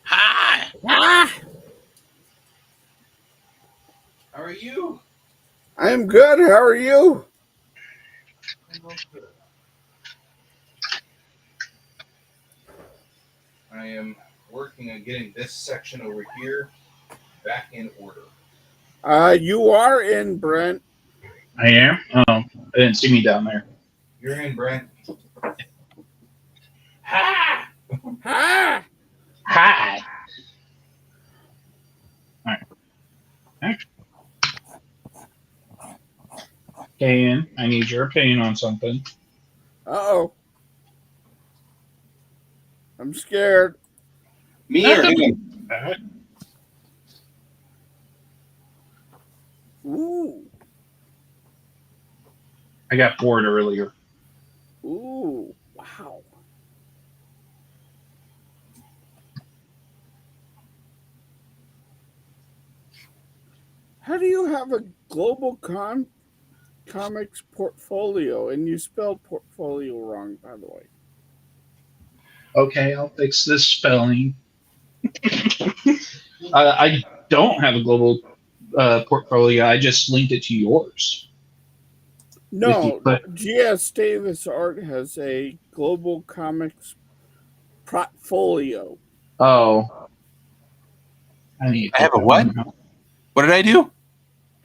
Hi. Ah, How are you? I'm good. How are you? I am working on getting this section over here back in order. You are in, Brent. I am? Oh, I didn't see me down there. You're in, Brent. Ha! Hi. Hi. All right. Dan, I need your opinion on something. Uh-oh. I'm scared. Me or Nothing. him? Ooh. I got bored earlier. Ooh. Wow. How do you have a global comics portfolio? And you spelled portfolio wrong, by the way. Okay, I'll fix this spelling. I don't have a global portfolio. I just linked it to yours. If you No, put, G.S. Davis Art has a global comics portfolio. oh, I need to I take have a that what? one out. What did I do?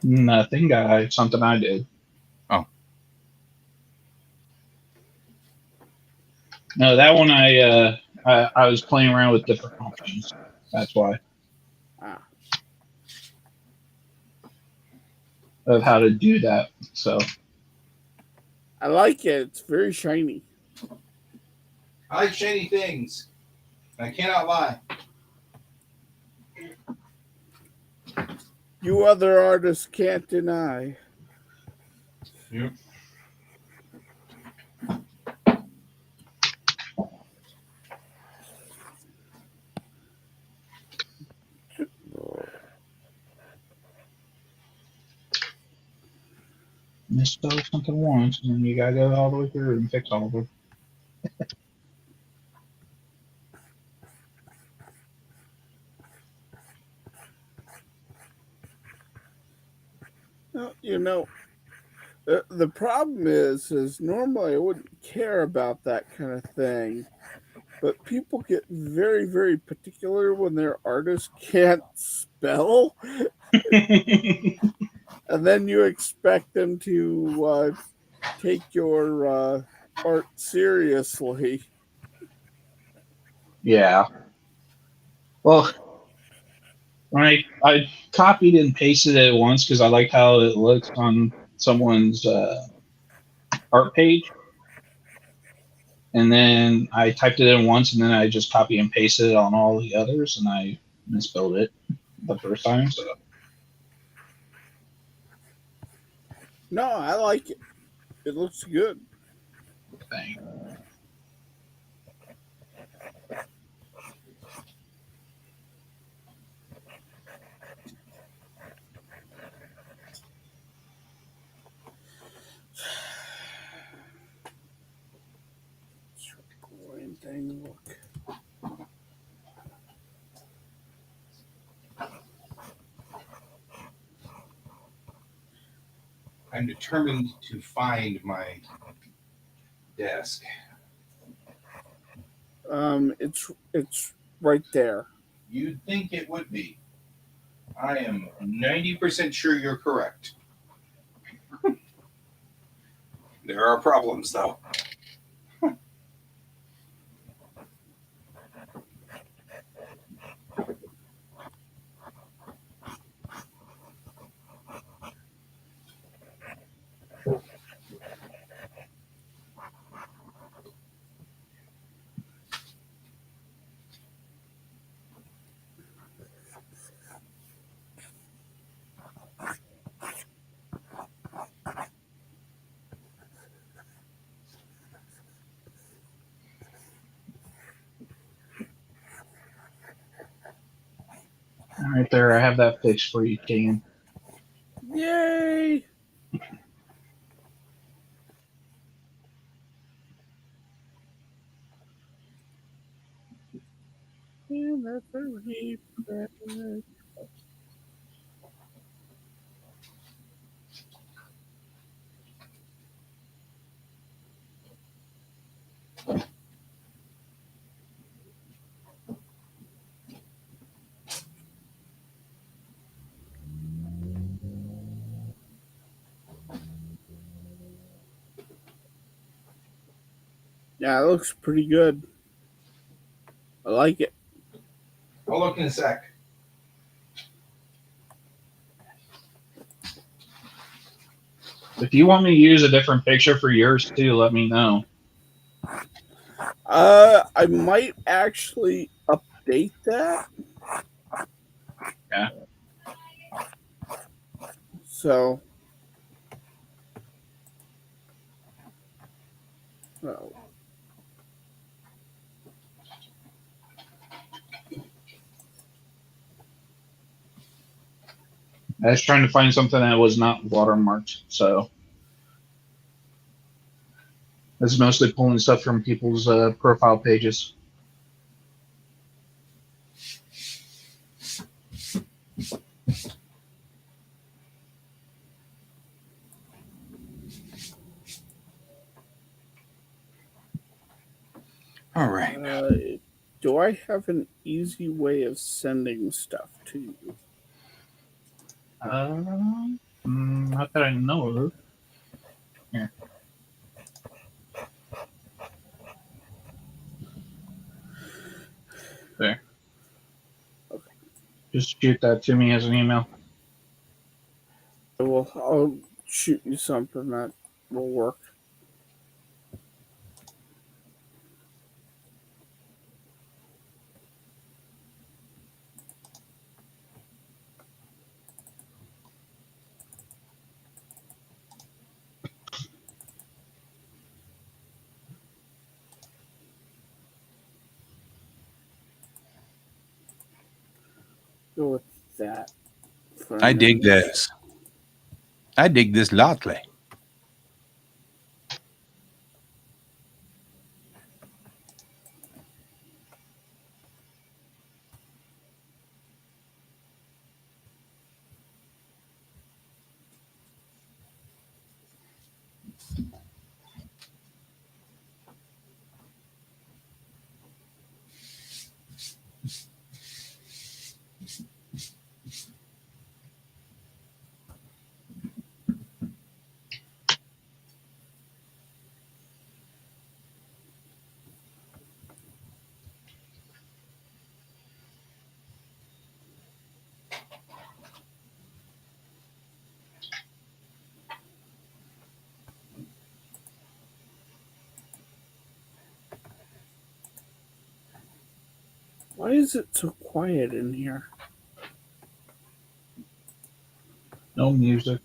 Nothing, guy. Something I did. Oh. No, that one I was playing around with different options. That's why Ah. of how to do that. So I like it. It's very shiny. I like shiny things. I cannot lie. You other artists can't deny. Yep. misspell something once, and then you gotta go all the way through and fix all of them. Well, the problem is normally I wouldn't care about that kind of thing, but people get very, very particular when their artist can't spell, and then you expect them to take your art seriously. Yeah. Well, when I copied and pasted it once because I liked how it looks on someone's art page, and then I typed it in once, and then I just copy and pasted it on all the others, and I misspelled it the first time. So No, I like it. It looks good. dang. Thing, look. I I'm determined to find my desk. It's right there. You'd think it would be. I am 90% sure you're correct. There are problems, though. All right, there. I have that fixed for you, Keegan. Yay! And that's a refresh. Yeah, it looks pretty good. I like it. I'll look in a sec. If you want me to use a different picture for yours too, let me know. I might actually update that. Yeah. So, oh, I was trying to find something that was not watermarked, so it's mostly pulling stuff from people's profile pages. All right. do I have an easy way of sending stuff to you? Not that I know of. Here. There. Okay. Just shoot that to me as an email. I'll shoot you something that will work. Go with that. I dig this. I dig this lotly. Why is it so quiet in here? No music.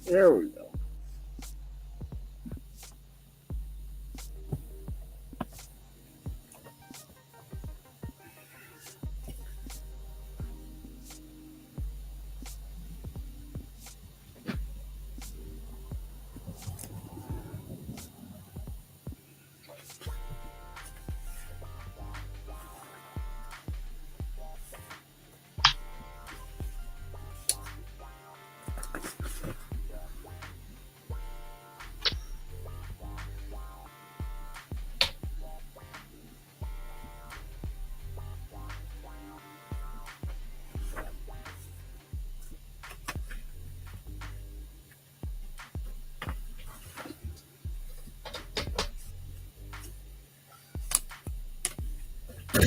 There we go. I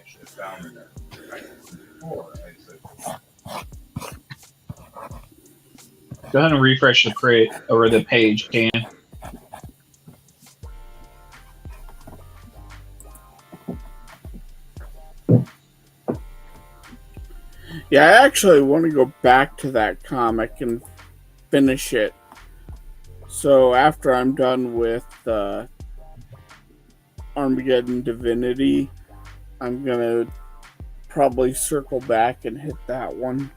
should have found it. Before I said, Go ahead and refresh the crate or the page, Can. Yeah, I actually want to go back to that comic and finish it. So after I'm done with Armageddon Divinity, I'm gonna probably circle back and hit that one.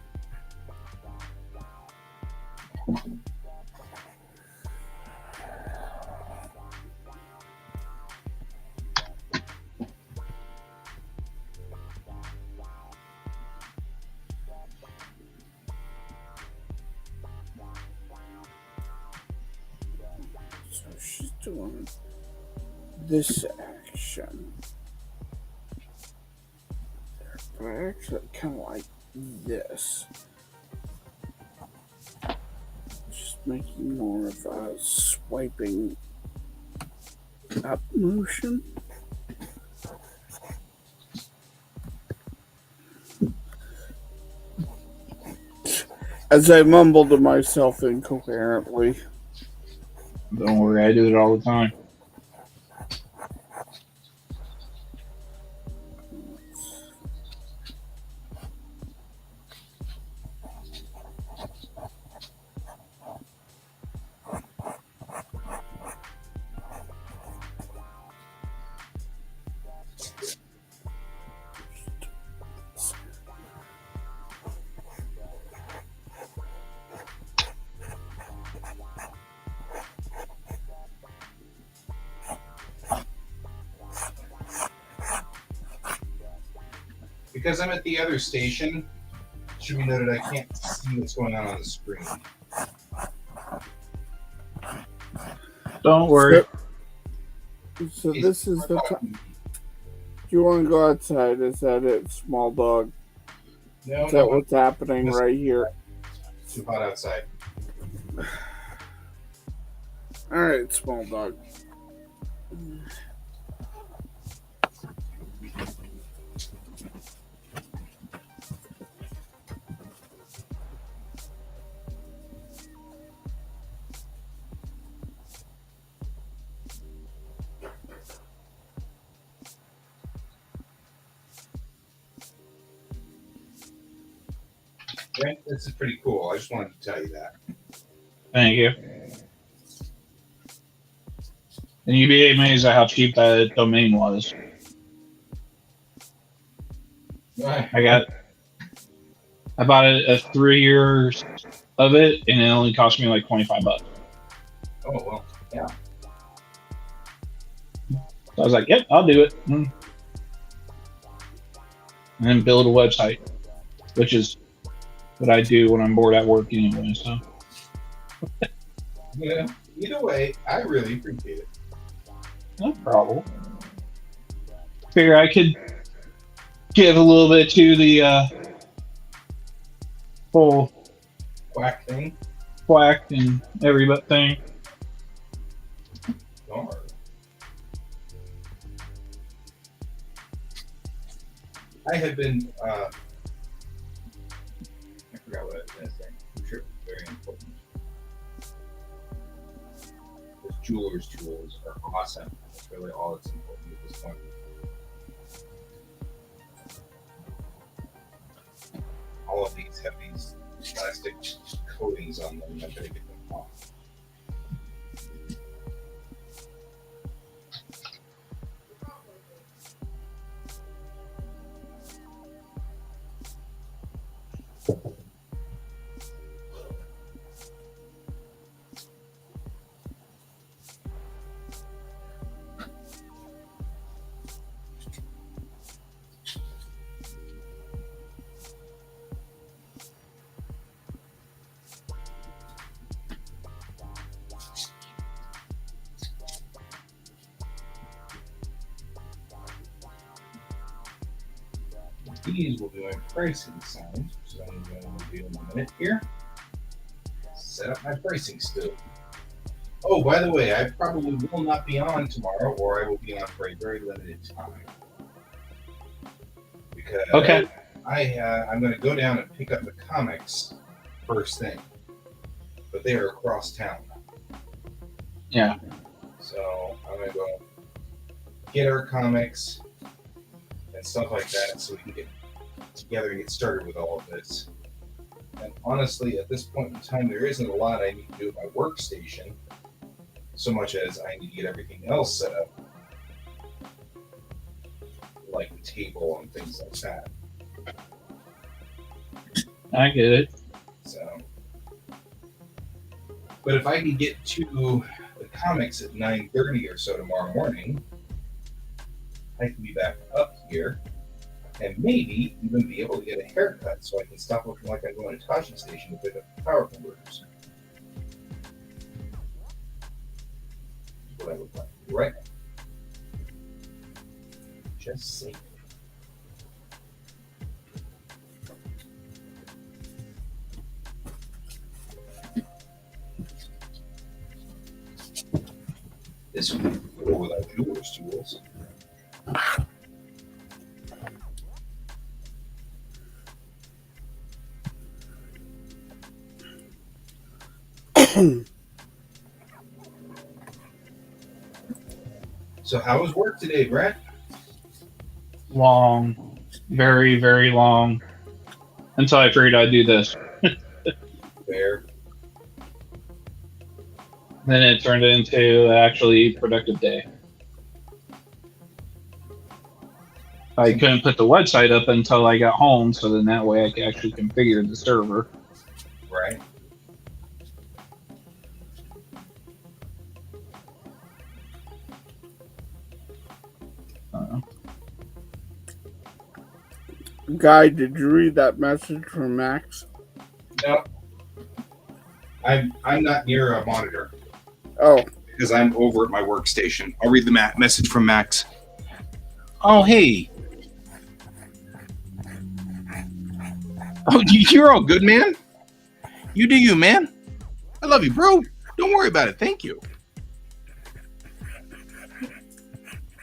So she's doing this action. But I actually kind of like this. Just making more of a swiping up motion. As I mumble to myself incoherently. Don't worry, I do it all the time. because I'm at the other station, it should be noted I can't see what's going on the screen. Don't worry. So this is the time. Do you want to go outside? Is that it, small dog? No, Is that what's happening right here? It's too hot outside. All right, small dog. Yeah, this is pretty cool. I just wanted to tell you that. Thank you. And you'd be amazed at how cheap that domain was. I bought a 3 years of it, and it only cost me like $25. Oh well, yeah. So I was like, "Yep, I'll do it," and then build a website, which is what I do when I'm bored at work anyway. So Yeah. Either way, I really appreciate it. no problem. Figure I could give a little bit to the whole Quack thing. quack and every but thing. Don't worry. I had been. I forgot what I was going to say. I'm sure it was very important. Those jeweler's tools are awesome. That's really all that's important at this point. All of these have these plastic coatings on them. I better get them off. These will be my pricing signs, so I'm going to do in a minute here. Set up my pricing still. Oh, by the way, I probably will not be on tomorrow, or I will be on for a very limited time. Because Okay. I'm going to go down and pick up the comics first thing. But they are across town. Yeah. So I'm going to go get our comics and stuff like that so we can get together and get started with all of this. And honestly, at this point in time, there isn't a lot I need to do at my workstation, so much as I need to get everything else set up, like the table and things like that. I get it. So, but if I can get to the comics at 9:30 or so tomorrow morning, I can be back up here and maybe even be able to get a haircut so I can stop looking like I'm going to Tashi Station to pick up the power converters. That's what I look like right now. Just saying. This would go with our jeweler's tools. So how was work today, Brett? Long. Very, very long. Until I figured I'd do this. Fair. Then it turned into actually productive day. I couldn't put the website up until I got home, so then that way I could actually configure the server. Right. Guy, did you read that message from Max? No. I'm not near a monitor Oh, Because I'm over at my workstation. I'll read the message from Max. Oh, hey. Oh, you're all good, man. You do you, man. I love you, bro. Don't worry about it. Thank you.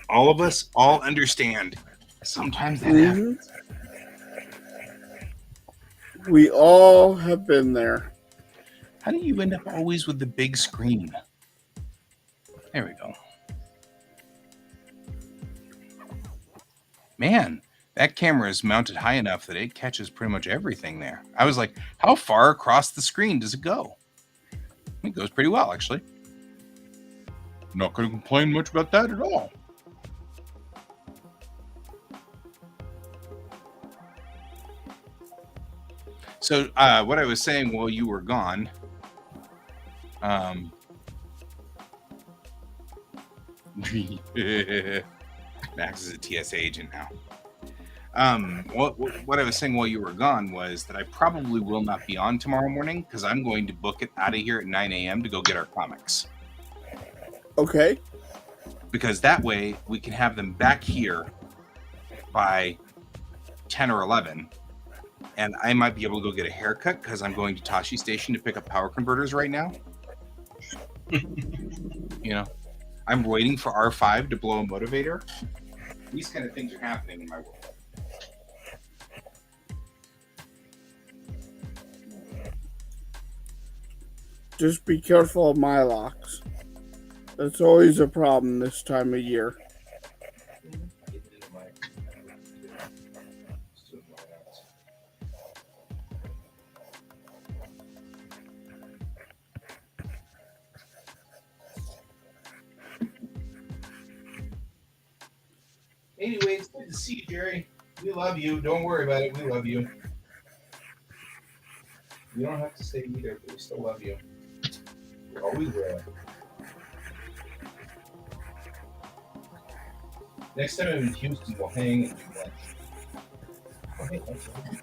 All of us all understand. Sometimes that happens. we all have been there. How do you end up always with the big screen? There we go. Man, that camera is mounted high enough that it catches pretty much everything there. I was like, how far across the screen does it go? It goes pretty well, actually. Not going to complain much about that at all. So, what I was saying while you were gone, Max is a TSA agent now. What I was saying while you were gone was that I probably will not be on tomorrow morning because I'm going to book it out of here at 9 a.m. to go get our comics. Okay. Because that way we can have them back here by 10 or 11. And I might be able to go get a haircut because I'm going to Tashi Station to pick up power converters right now. You know, I'm waiting for R5 to blow a motivator. These kind of things are happening in my world. Just be careful of my locks. That's always a problem this time of year. Anyway, it's good to see you, Jerry. We love you. Don't worry about it. We love you. You don't have to stay either, but we still love you. We always will. Next time I'm in Houston, we'll hang and do lunch. Oh, hey, that's right.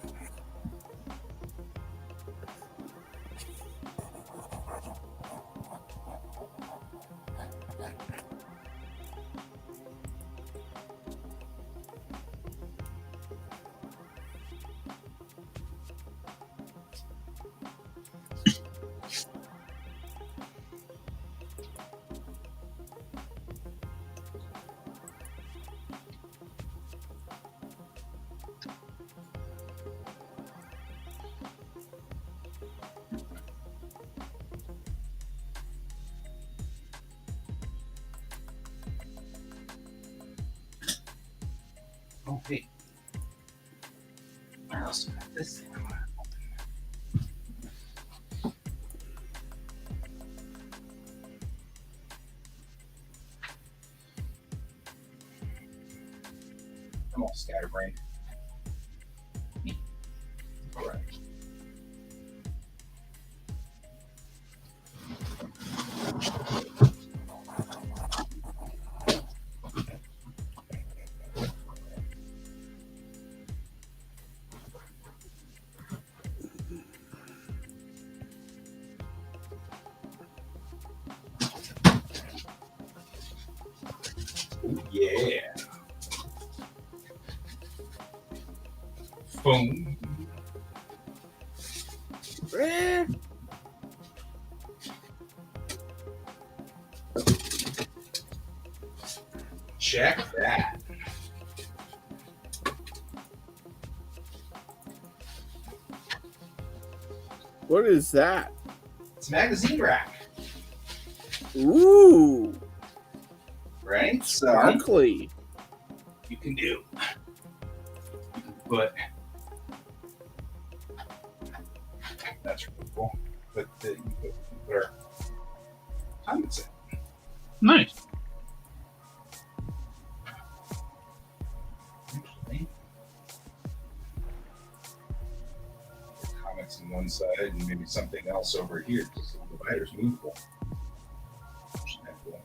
Oh, hey. Where else do I have this thing? I'm all scatterbrained. All right. Yeah. Boom. Eh, Check that. what is that? It's a magazine rack, Ooh, right? So sparkly. you can do. You can put. That's really cool. But you can put our comments in. Nice. Actually, comics on one side and maybe something else over here because the divider's movable. Which is kinda cool.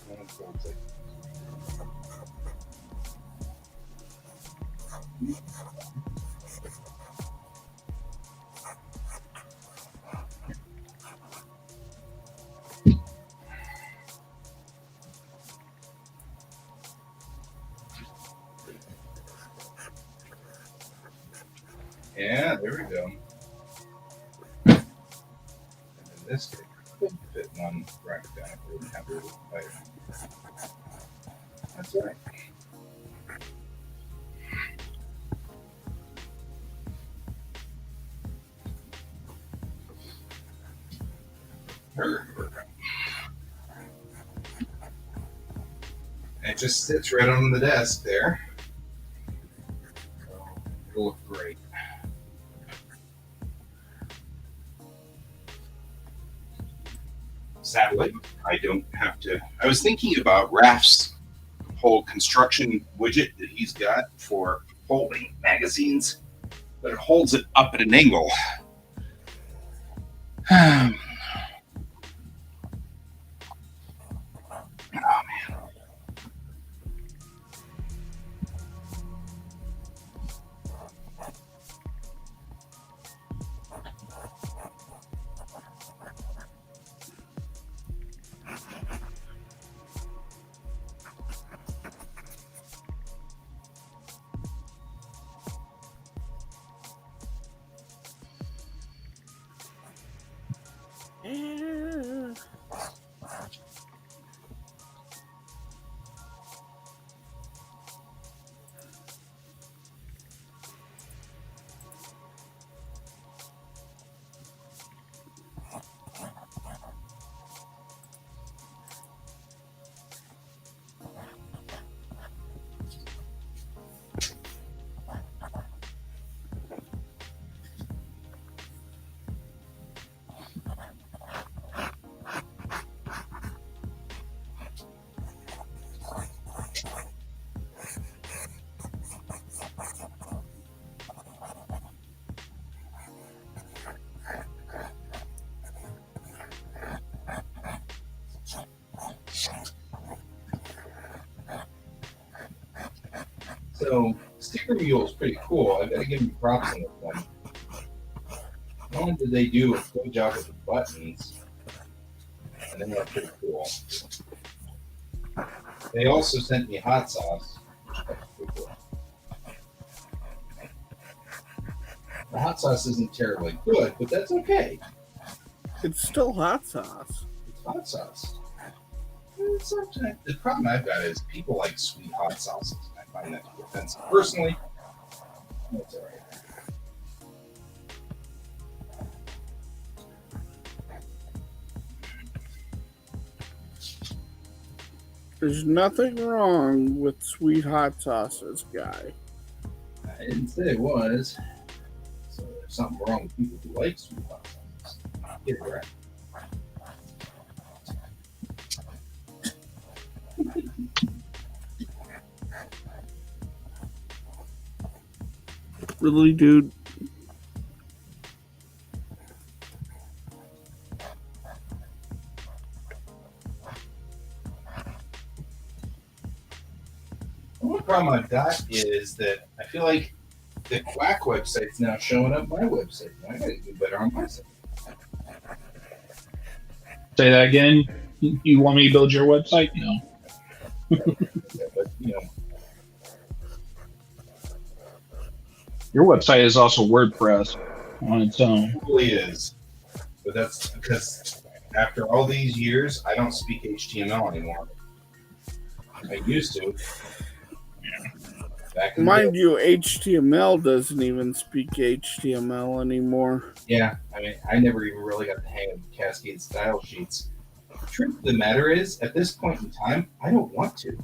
And folds it. Yeah, there we go. And in this case, could fit one rack down if we wouldn't have a divider. That's right. And it just sits right on the desk there. So it'll look great. Sadly, I don't have to. I was thinking about Raf's whole construction widget that he's got for holding magazines, but it holds it up at an angle. Oh, man. So Sticker Mule is pretty cool. I gotta give them props on this one. Not only did they do a good job with the buttons, and they are pretty cool. They also sent me hot sauce. Pretty cool. The hot sauce isn't terribly good, but that's okay. It's still hot sauce. It's hot sauce. Sometimes the problem I've got is people like sweet hot sauces. I find that to be offensive. Personally, that's all right. There's nothing wrong with sweet hot sauces, guy. I didn't say it was. So there's something wrong with people who like sweet hot sauces. Get it right. Really, dude? The only problem I've got is that I feel like the Quack website's now showing up my website. I gotta do better on my site. Say that again. You want me to build your website? No. But you know, Your website is also WordPress on its own. it really is. But that's because after all these years, I don't speak HTML anymore. I used to. Back in the Mind day. you, HTML doesn't even speak HTML anymore. Yeah, I mean, I never even really got the hang of Cascade style sheets. The truth of the matter is, at this point in time, I don't want to.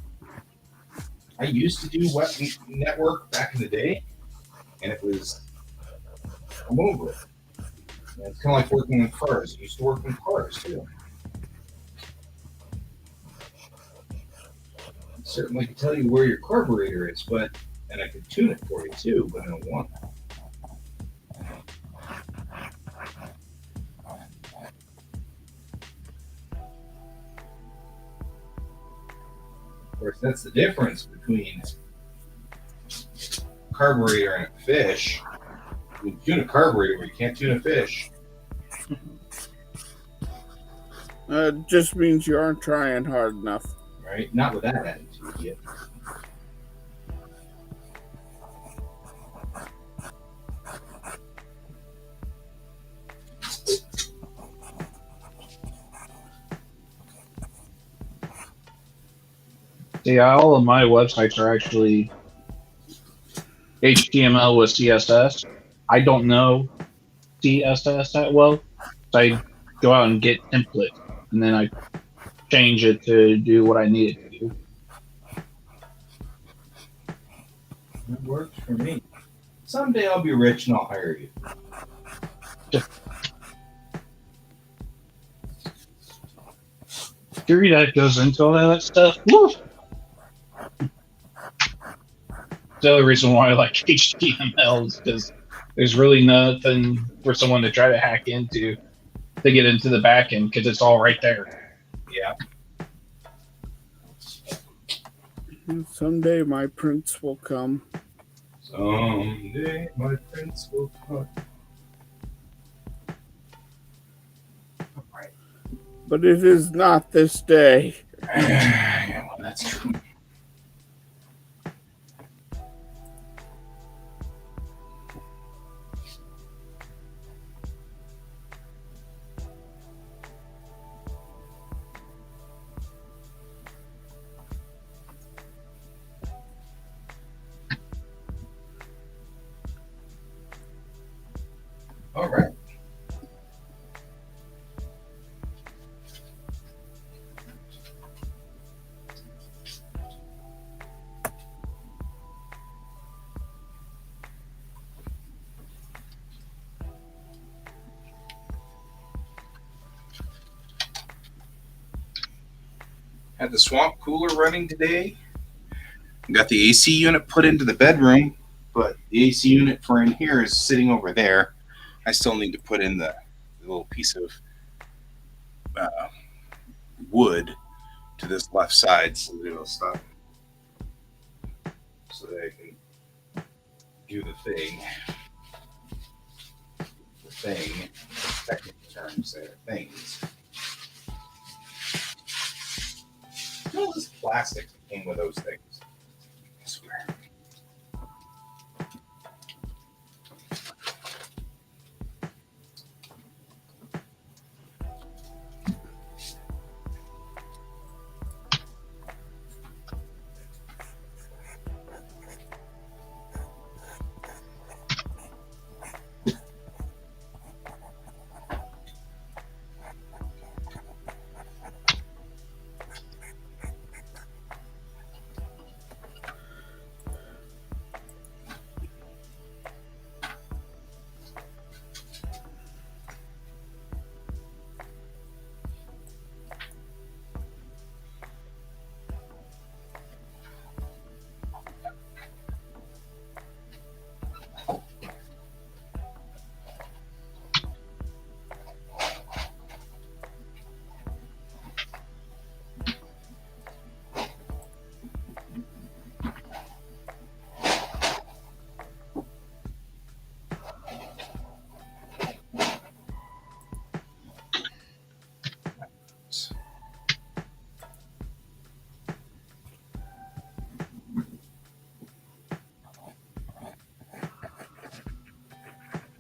I used to do web network back in the day, and it was, I'm over it. And it's kind of like working on cars. I used to work on cars too. I certainly can tell you where your carburetor is, and I could tune it for you too, but I don't want that. Of course, that's the difference between carburetor and a fish. You can tune a carburetor, but you can't tune a fish. It just means you aren't trying hard enough. Right? Not with that attitude yet. Yeah, all of my websites are actually HTML with CSS. I don't know CSS that well, so I go out and get templates, and then I change it to do what I need it to do. That works for me. Someday I'll be rich and I'll hire you. Theory that goes into all that stuff. Woo! The other reason why I like HTML is because there's really nothing for someone to try to hack into to get into the back end because it's all right there. Yeah. Someday my prince will come. Someday my prince will come. Alright. But it is not this day. Yeah, well, that's true. All right. Had the swamp cooler running today. Got the AC unit put into the bedroom, but the AC unit for in here is sitting over there. I still need to put in the little piece of wood to this left side so that it'll stop so that I can do the thing. The thing, technical terms there, things. All this plastic that came with those things. I swear.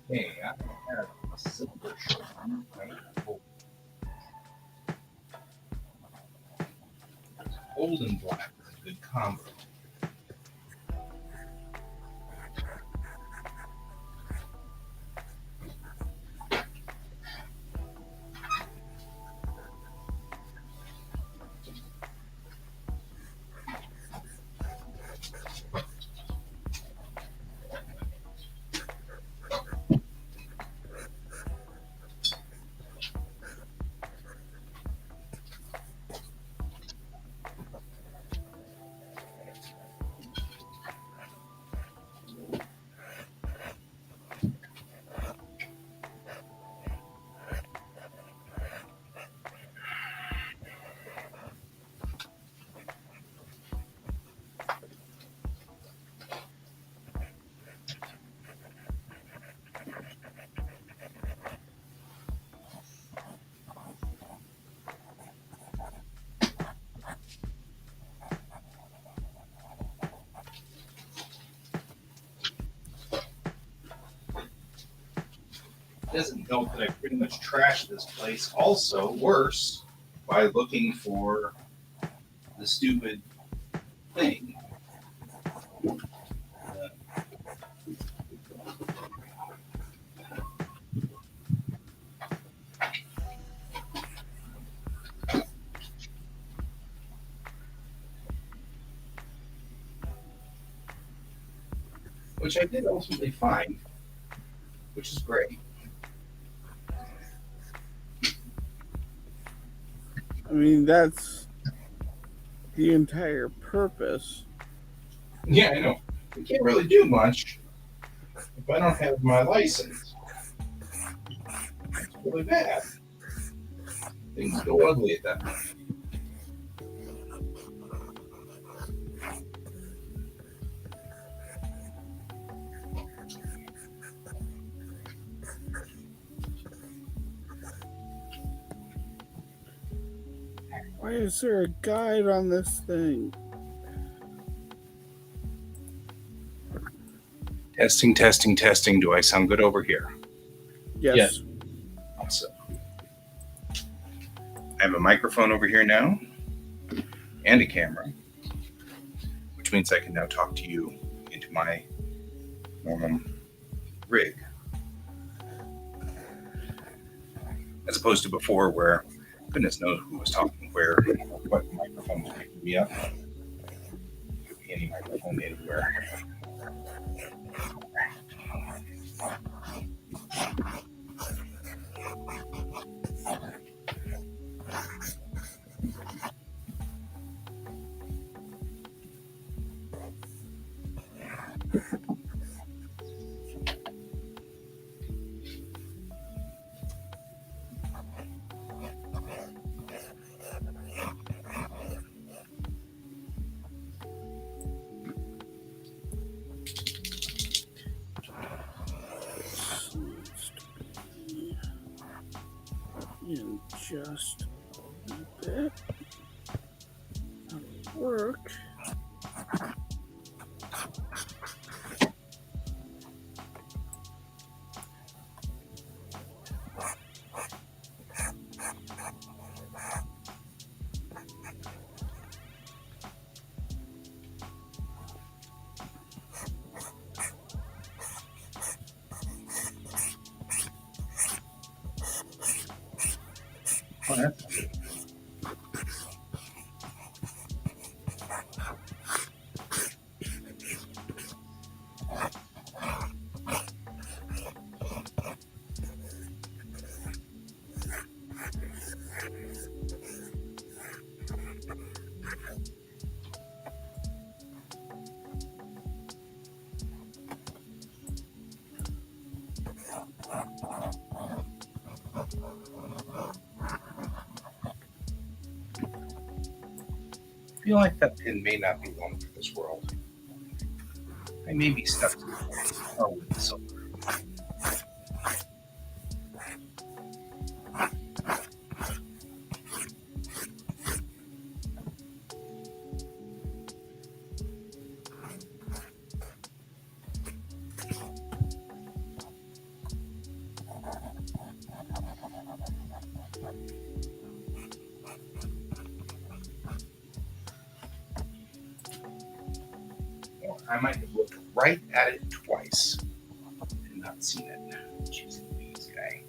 Hey, I have a silver shirt. Gold and black is a good combo. It doesn't help that I pretty much trashed this place. Also, worse, by looking for the stupid thing. Which I did ultimately find, which is great. I mean, that's the entire purpose. Yeah, I know. We can't really do much if I don't have my license. It's really bad. Things go ugly at that point. Why is there a guide on this thing? Testing, testing, testing. Do I sound good over here? Yes. Yes. Awesome. I have a microphone over here now and a camera, which means I can now talk to you into my normal rig. As opposed to before where goodness knows who was talking where, what microphone was picking me up. Could be any microphone anywhere. just a little bit. That'll work. Oh, that's good. I feel like that pin may not be one for this world. I may be stuck to with silver. Or I might have looked right at it twice and not seen it. Jeez Louise, guy.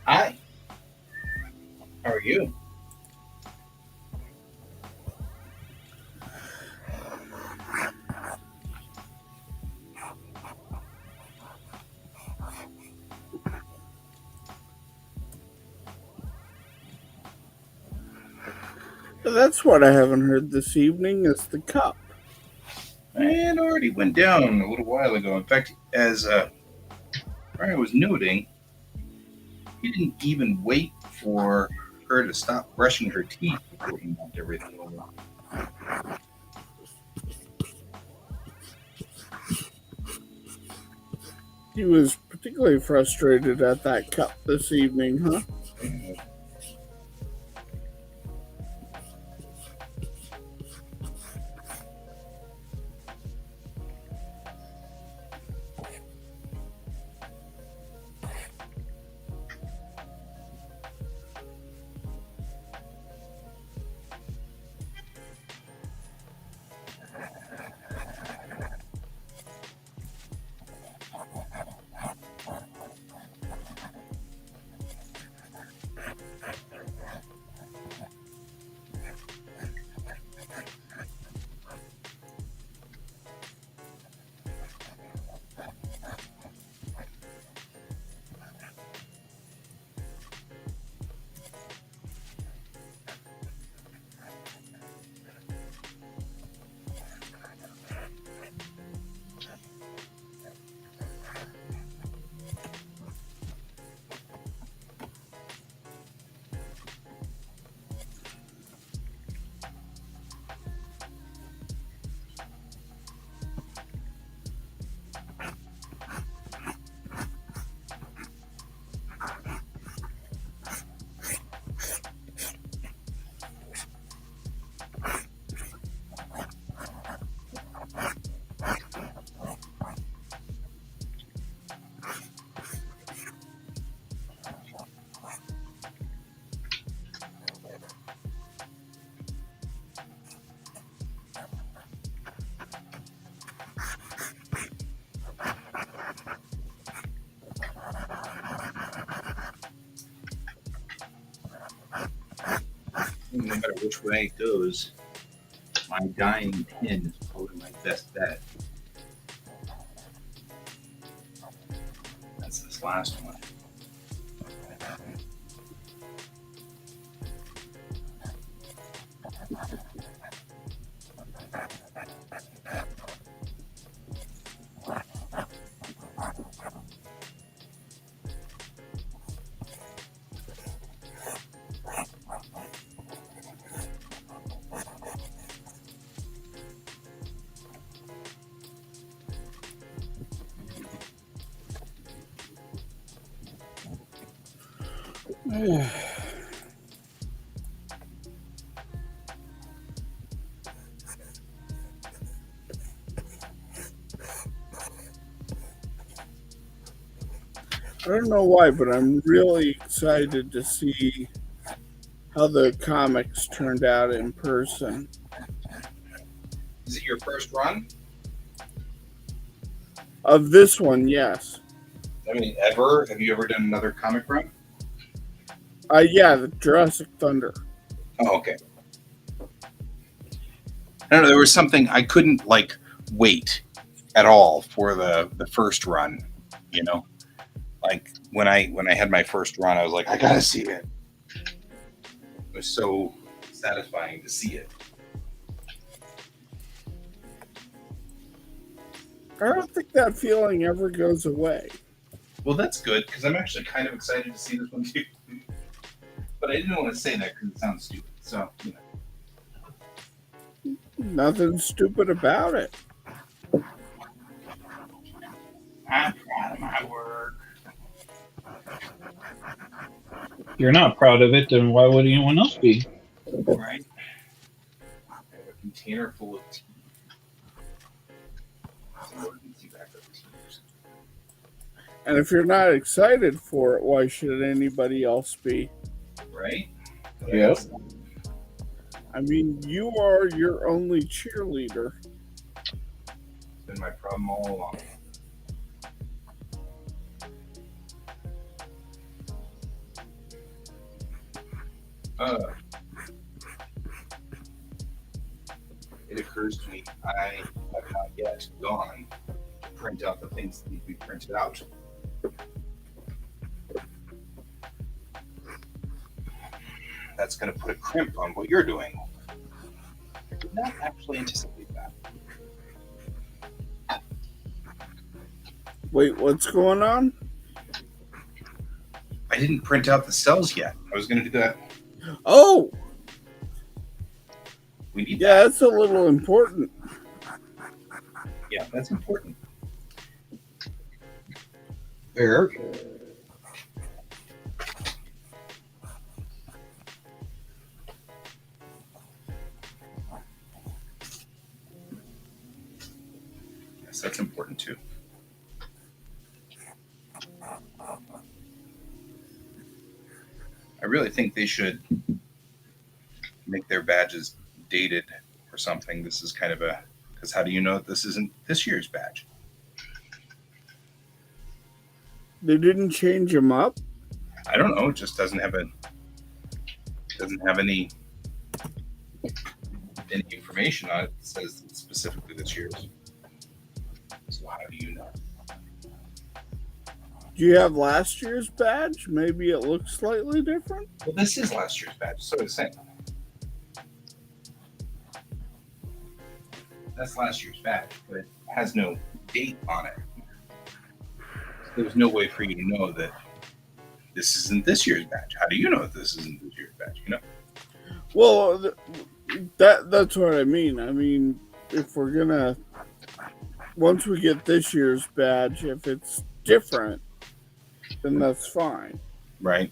Hi. How are you? That's what I haven't heard this evening is the cup. It already went down a little while ago. In fact, as Brian was noting, he didn't even wait for her to stop brushing her teeth before he knocked everything over. He was particularly frustrated at that cup this evening, huh? No matter which way it goes, my dying pin is probably my best bet. That's this last one. I don't know why, but I'm really excited to see how the comics turned out in person. Is it your first run? Of this one, yes. I mean, ever? Have you ever done another comic run? Yeah, the Jurassic Thunder. Oh, okay. I don't know. There was something I couldn't wait at all for the first run. You know, like when I had my first run, I was like, I gotta see it. It was so satisfying to see it. I don't think that feeling ever goes away. Well, that's good because I'm actually kind of excited to see this one too. But I didn't want to say that because it sounds stupid. So, you know. Nothing stupid about it. I'm proud of my work. If you're not proud of it, then why would anyone else be? Right? I have a container full of tea. Emergency backup teas. And if you're not excited for it, why should anybody else be? Right? Yep. I mean, you are your only cheerleader. It's been my problem all along. It occurs to me I have not yet gone to print out the things that need to be printed out. That's going to put a crimp on what you're doing. I did not actually anticipate that. Wait, what's going on? I didn't print out the cells yet. I was going to do that. Oh, We need yeah, that's a little important. Yeah, that's important. Fair. Yes, that's important too. I really think they should make their badges dated or something. This is kind of a, because how do you know this isn't this year's badge? They didn't change them up. I don't know. It just doesn't have any information on it that says it's specifically this year's. So how do you know? Do you have last year's badge? Maybe it looks slightly different. Well, this is last year's badge. So it's saying that's last year's badge, but it has no date on it. There's no way for you to know that this isn't this year's badge. How do you know that this isn't this year's badge? You know? Well, that's what I mean. I mean, if we're gonna, once we get this year's badge, if it's different, then that's fine. Right.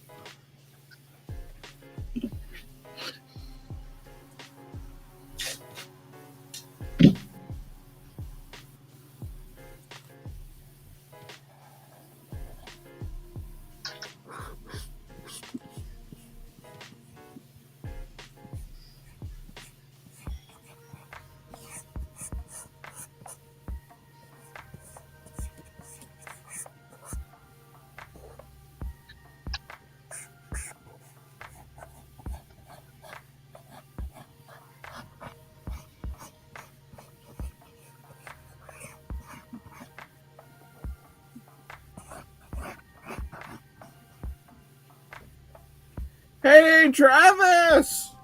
Hey, Travis!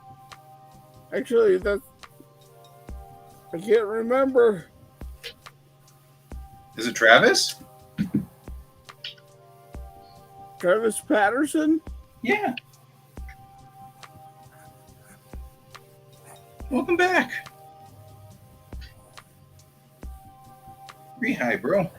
Actually, I can't remember. Is it Travis? Travis Patterson? Yeah. Welcome back. Re-hi, bro.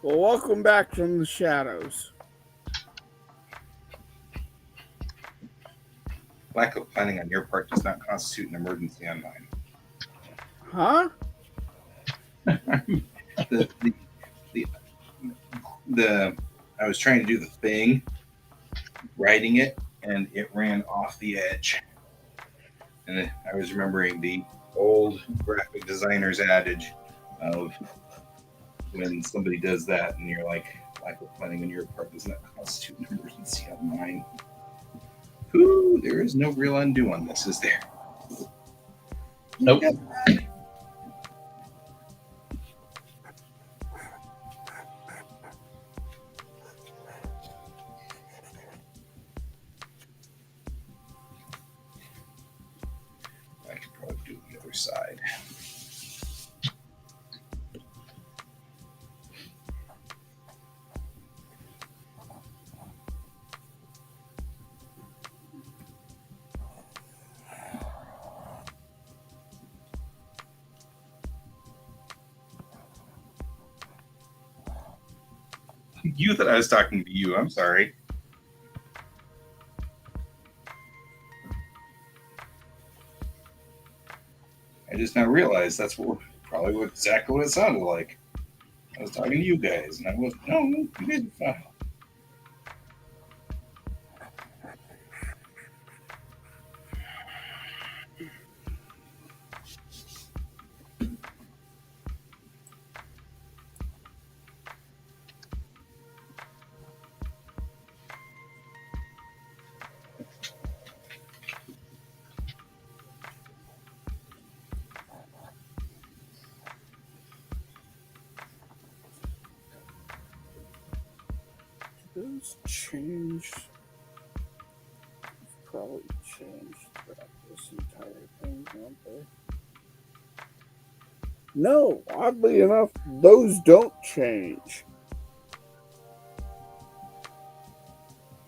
Well, welcome back from the shadows. Lack of planning on your part does not constitute an emergency on mine. Huh? I was trying to do the thing, writing it, and it ran off the edge. And I was remembering the old graphic designer's adage of when somebody does that and you're like, lack of planning on your part does not constitute an emergency on mine. Ooh, there is no real undo on this, is there? Nope. I could probably do the other side. You thought I was talking to you. I'm sorry. I just now realized that's what we're probably exactly what it sounded like. I was talking to you guys, and I was, no, you guys are fine. Those changed. Probably changed throughout this entire thing, don't they? No, oddly enough, those don't change.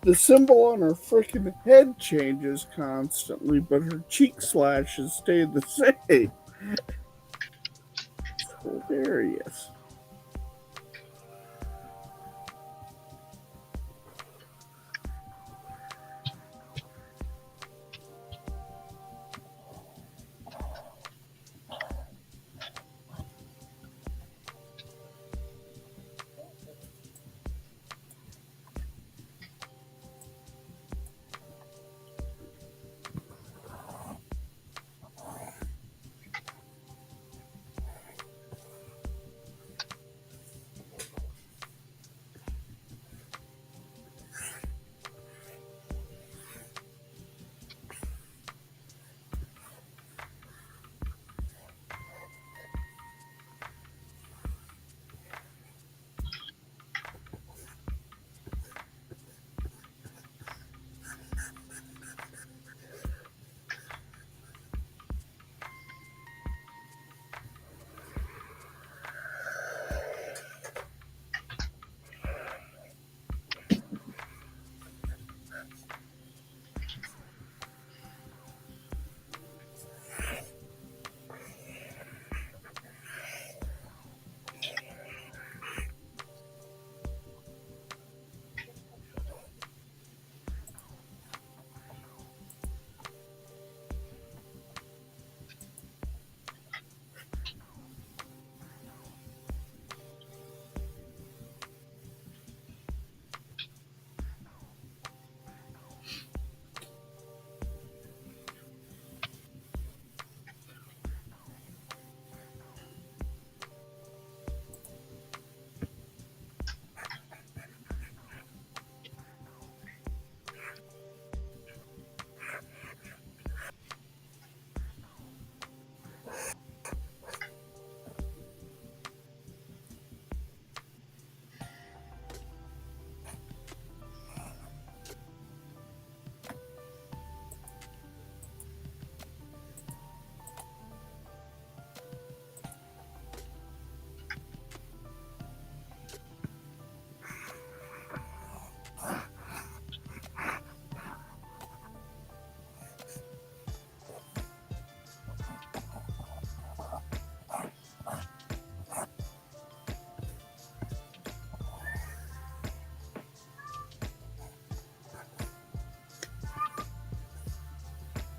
The symbol on her freaking head changes constantly, but her cheek slashes stay the same. It's hilarious.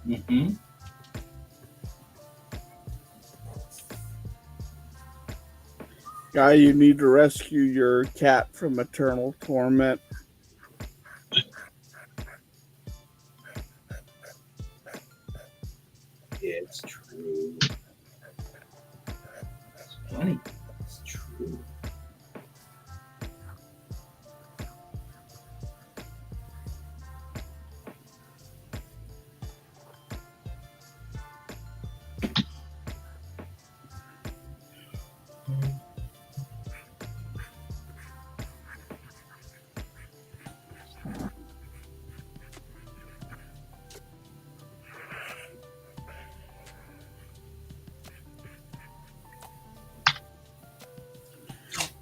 Mm-hmm. Guy, you need to rescue your cat from eternal torment. It's true. It's funny. It's true.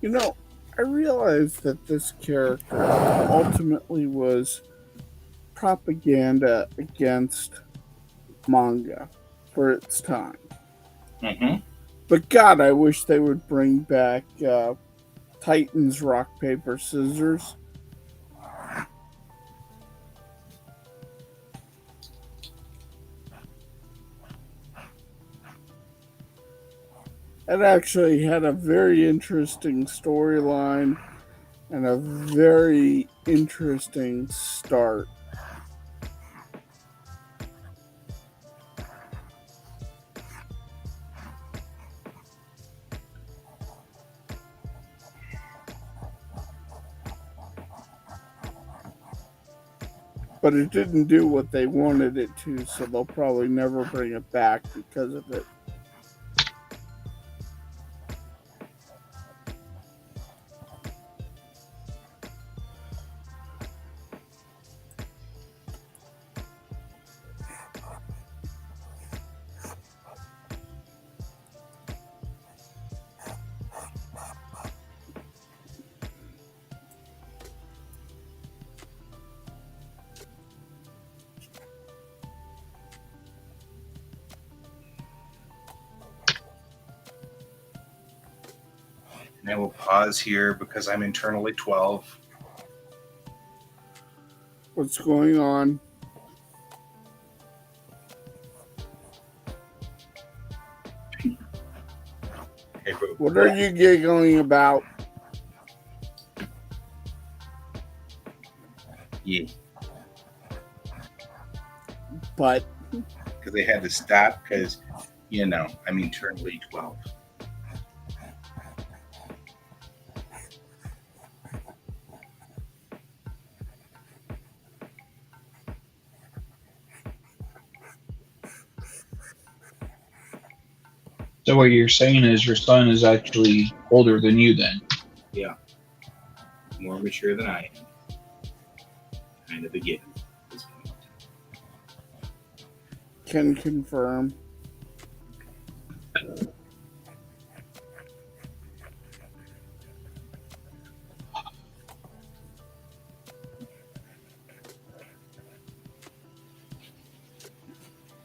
You know, I realized that this character ultimately was propaganda against manga for its time. Mm-hmm. But God, I wish they would bring back Titans Rock, Paper, Scissors. It actually had a very interesting storyline and a very interesting start. But it didn't do what they wanted it to, so they'll probably never bring it back because of it. And I will pause here because I'm internally 12. What's going on? Hey, boo. What are you giggling about? Yeah, But because they had to stop because, I'm internally 12. So what you're saying is your son is actually older than you then? Yeah. More mature than I am. Kind of a given at this point. can confirm.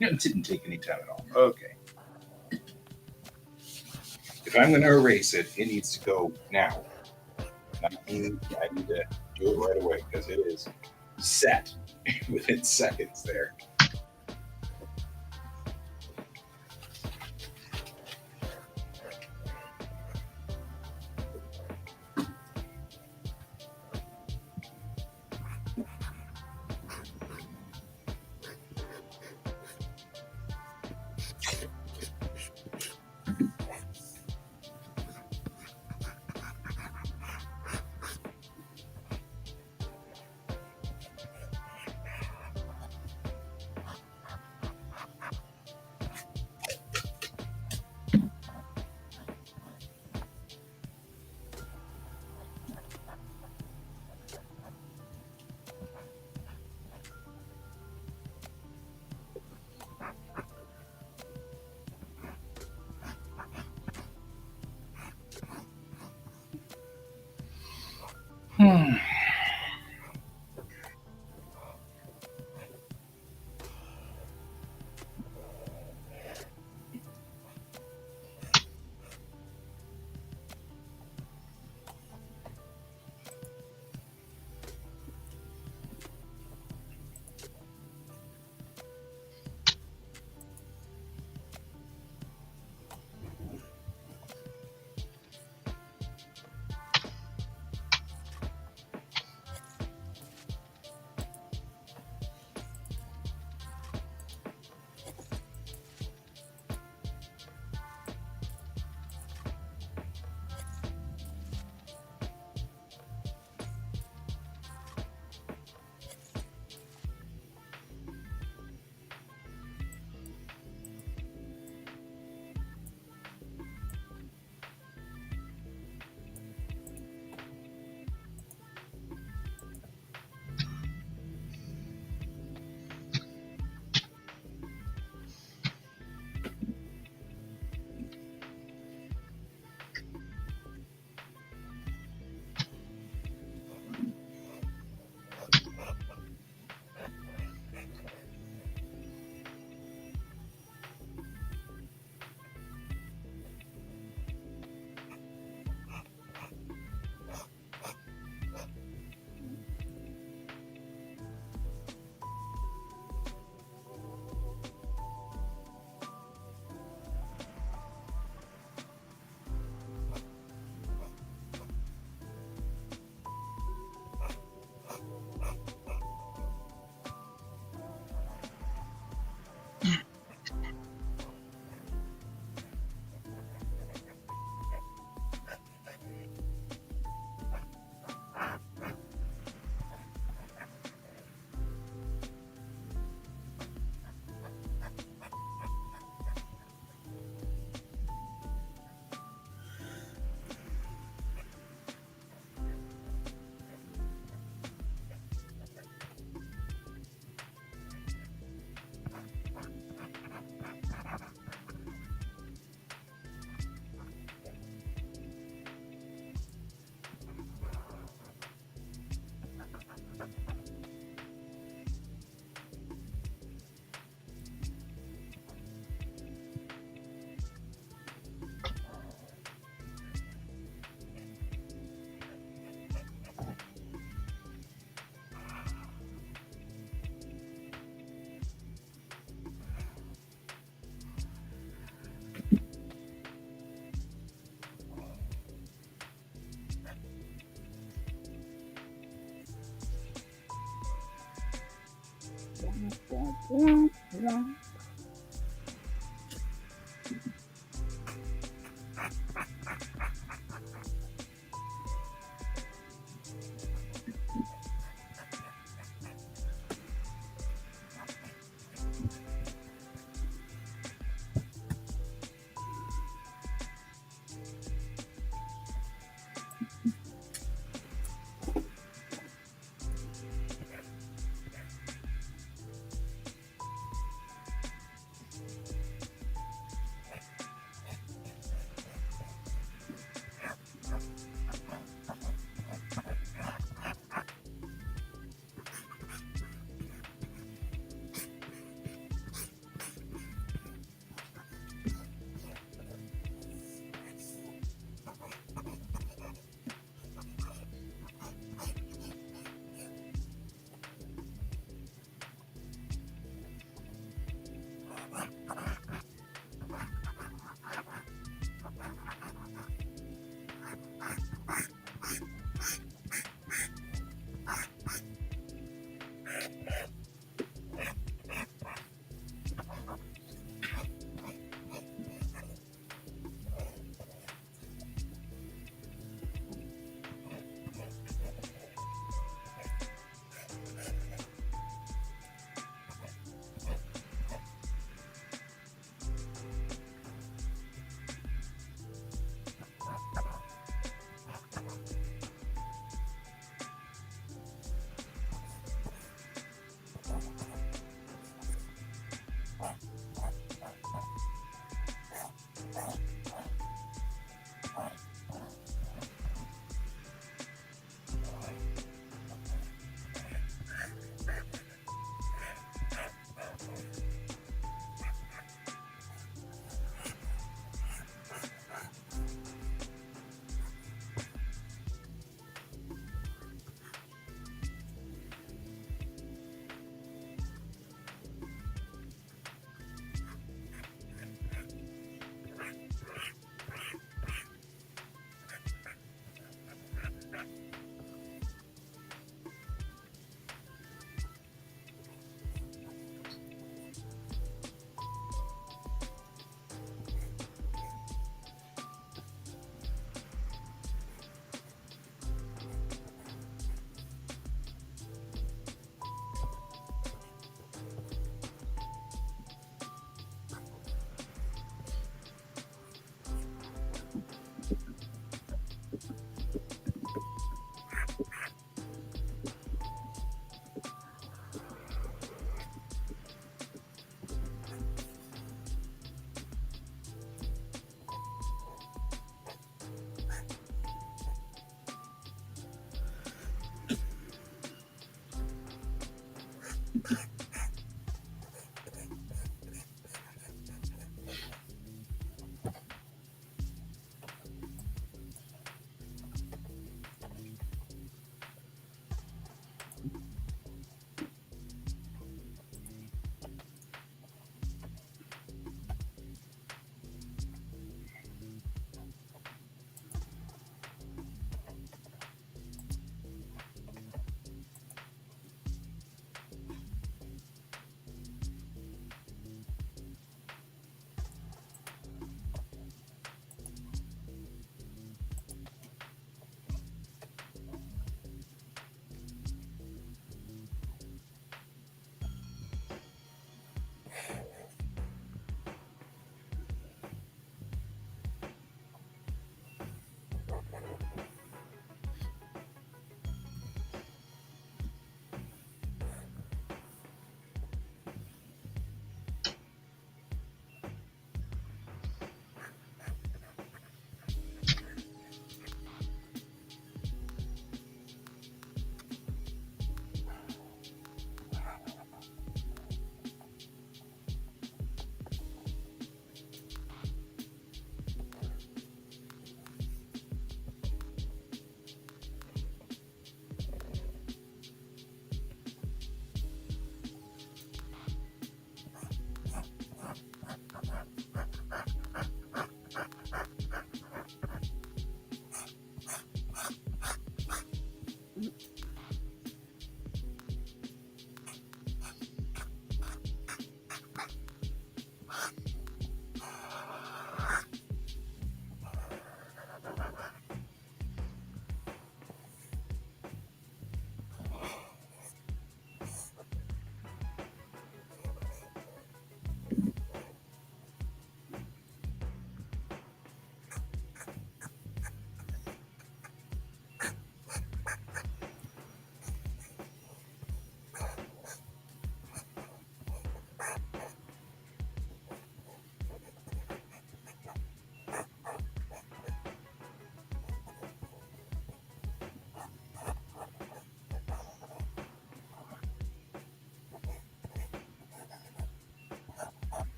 It didn't take any time at all. Okay. If I'm going to erase it, it needs to go now. I need to do it right away because it is set within seconds there. Womp womp.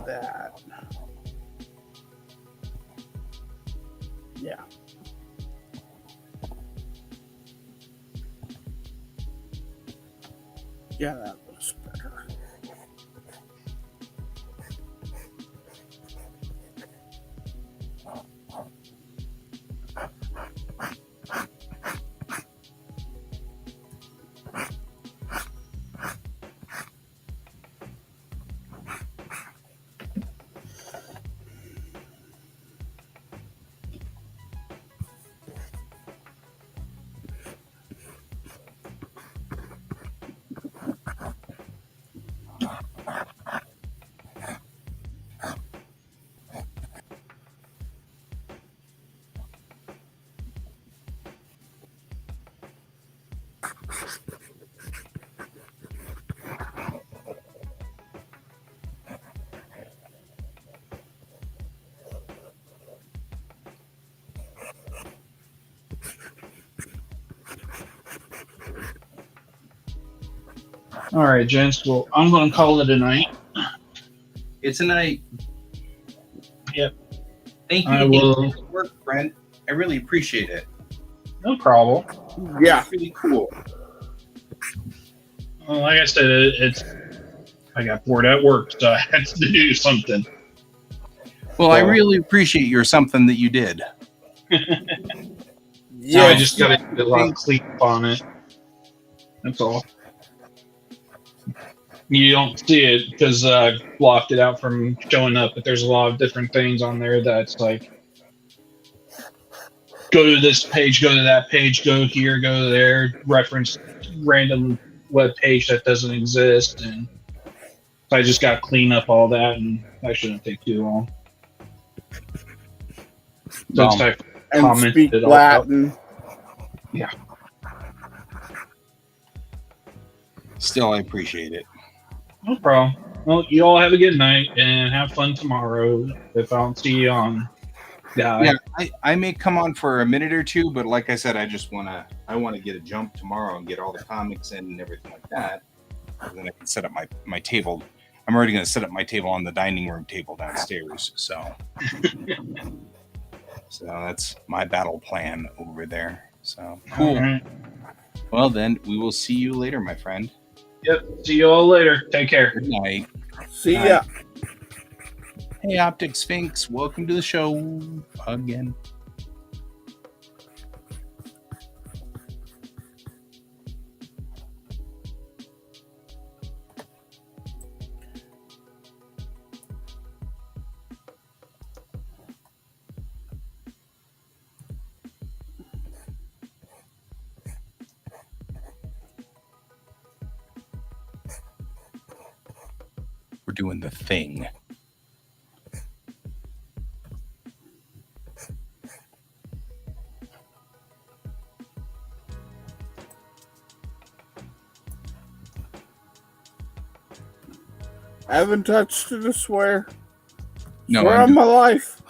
that. Yeah. Yeah, that was better. All right, gents. Well, I'm going to call it a night. It's a night. Yep. Thank you I again will. for your work, Brent. I really appreciate it. No problem. Yeah. It's really cool. Well, like I said, I got bored at work, so I had to do something. Well, I So- really appreciate your something that you did. Now I Yes. just got to get a lot of cleanup on it. That's all. You don't see it because I've blocked it out from showing up, but there's a lot of different things on there that's like, go to this page, go to that page, go here, go there, reference random web page that doesn't exist, and so I just got to clean up all that, and that shouldn't take too long. Since I And commented speak it all out. Latin. Still, I appreciate it. No problem. Well, you all have a good night and have fun tomorrow. If I don't see you on, Yeah, I may come on for a minute or two, but like I said, I want to get a jump tomorrow and get all the comics in and everything like that. And then I can set up my table. I'm already going to set up my table on the dining room table downstairs. So that's my battle plan over there. So cool. All right. Well, then we will see you later, my friend. Yep. See you all later. Take care. Good night. See ya. Hey, Optic Sphinx, welcome to the show again. We're doing the thing. I haven't touched it, I swear. No, Swear on my life.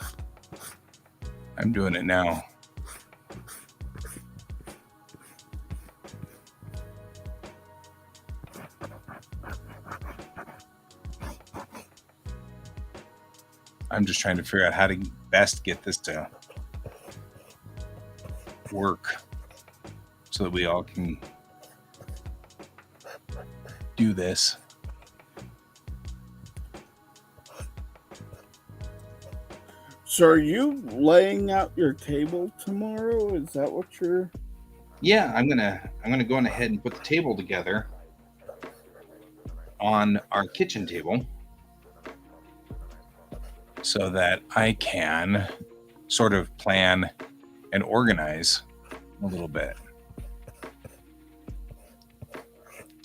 I'm doing it now. I'm just trying to figure out how to best get this to work so that we all can do this. So are you laying out your table tomorrow? Is that what you're... Yeah, I'm gonna go on ahead and put the table together on our kitchen table so that I can sort of plan and organize a little bit.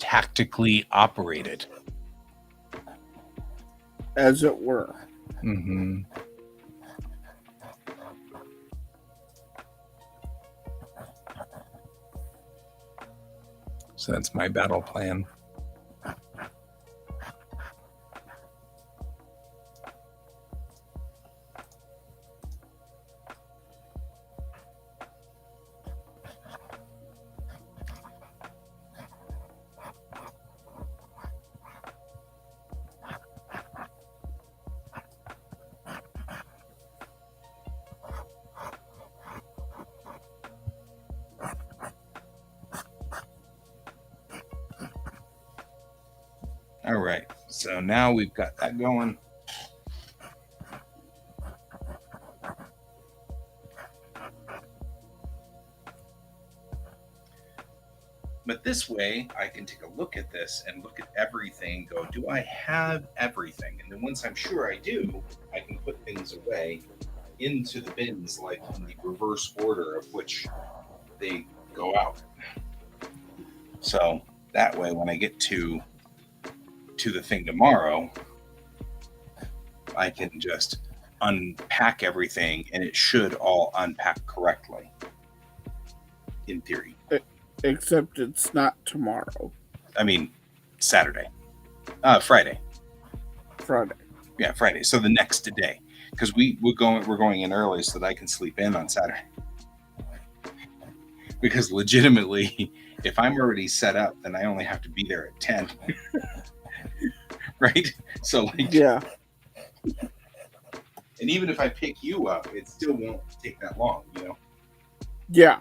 Tactically operate it. As it were. Mm-hmm. So that's my battle plan. All right. So now we've got that going. But this way, I can take a look at this and look at everything and go, do I have everything? And then once I'm sure I do, I can put things away into the bins, like in the reverse order of which they go out. So that way, when I get to the thing tomorrow, I can just unpack everything and it should all unpack correctly, in theory. Except it's not tomorrow. I mean, Saturday. Friday. Friday. Yeah, Friday. So the next day, because we're going in early so that I can sleep in on Saturday. Because legitimately, if I'm already set up, then I only have to be there at 10. Right? So like, Yeah. and even if I pick you up, it still won't take that long, you know? Yeah.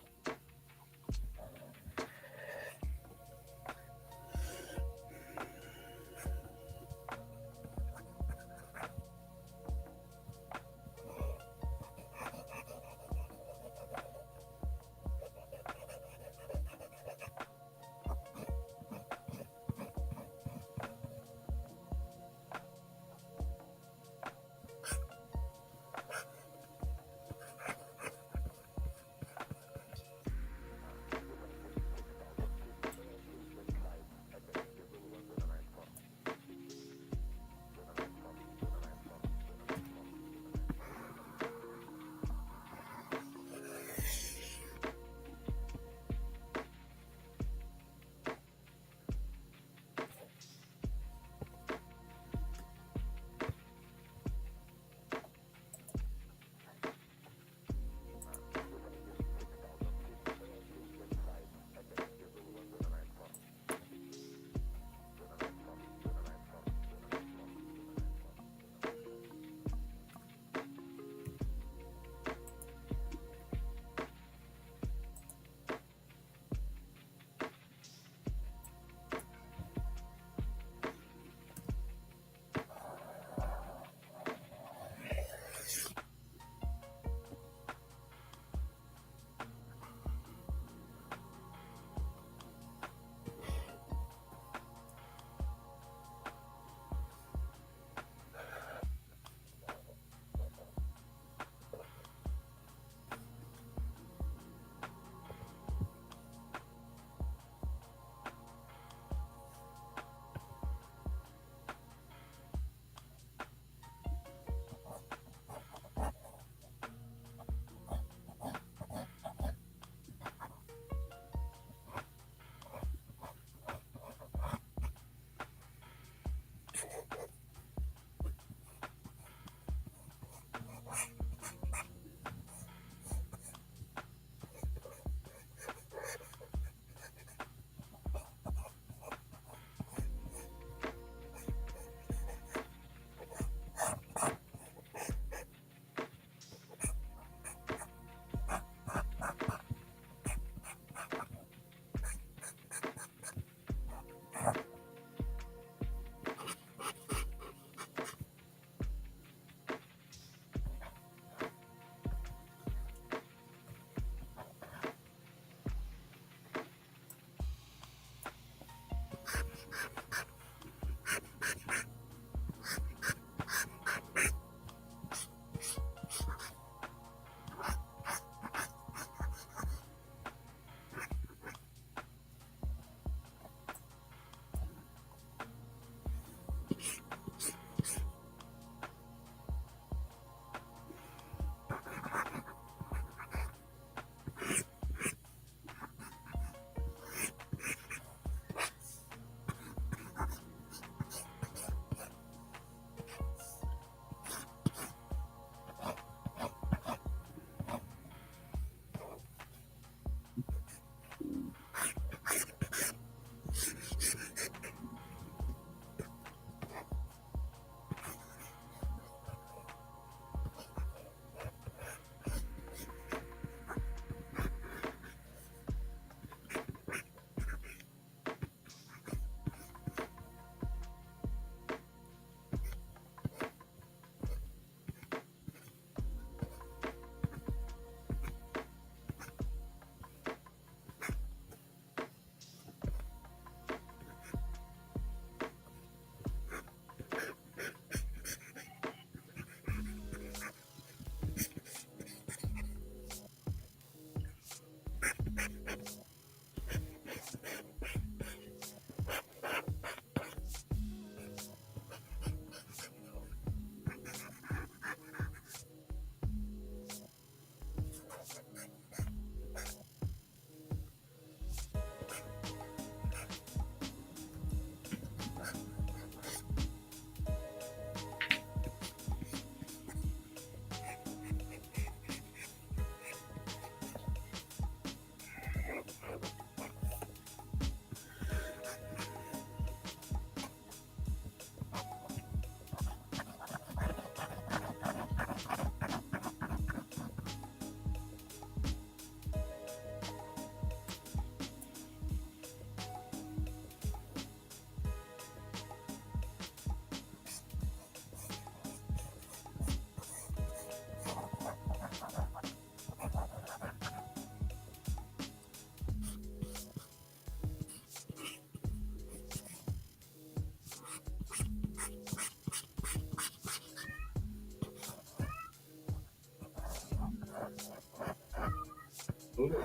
Load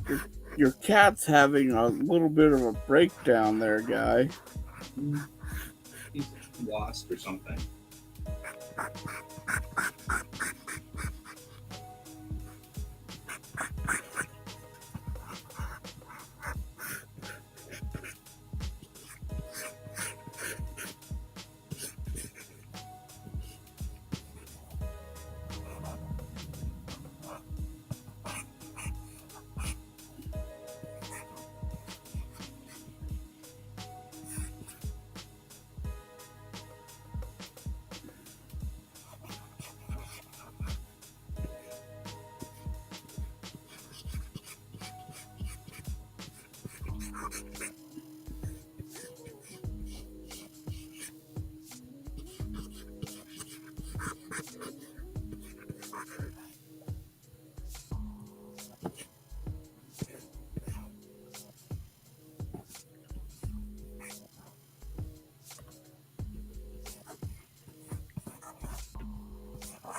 it. Your cat's having a little bit of a breakdown there, guy. He's lost or something.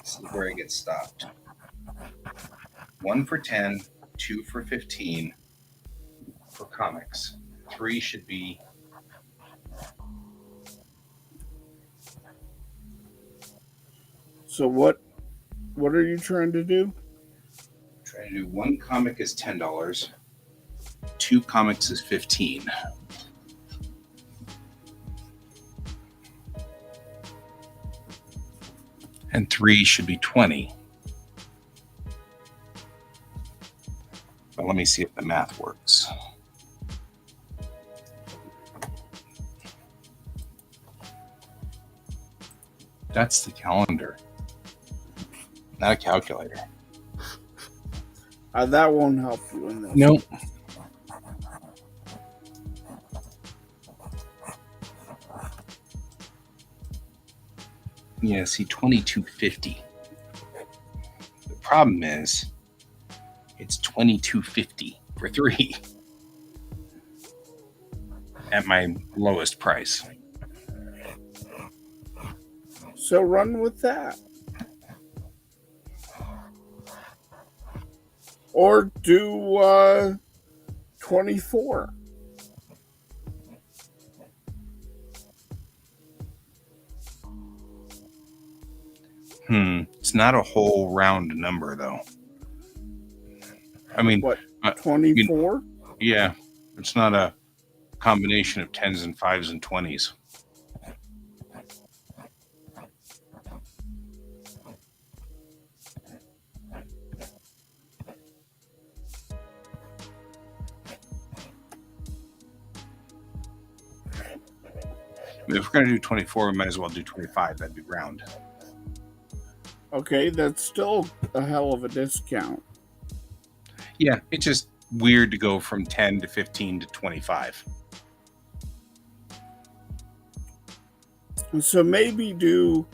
This is where I get stopped. 1 for 10, 2 for 15 for comics. 3 should be. So what are you trying to do? Trying to do 1 comic is $10. 2 comics is 15. And 3 should be 20. But let me see if the math works. That's the calendar, not a calculator. That won't help you in this. Nope. Yeah, see, 2250. The problem is, it's 2250 for 3 at my lowest price. So run with that. Or do 24. It's not a whole round number, though. I mean, What, 24? Yeah, it's not a combination of 10s and 5s and 20s. I mean, if we're going to do 24, we might as well do 25. That'd be round. Okay, that's still a hell of a discount. Yeah, it's just weird to go from 10 to 15 to 25. So maybe do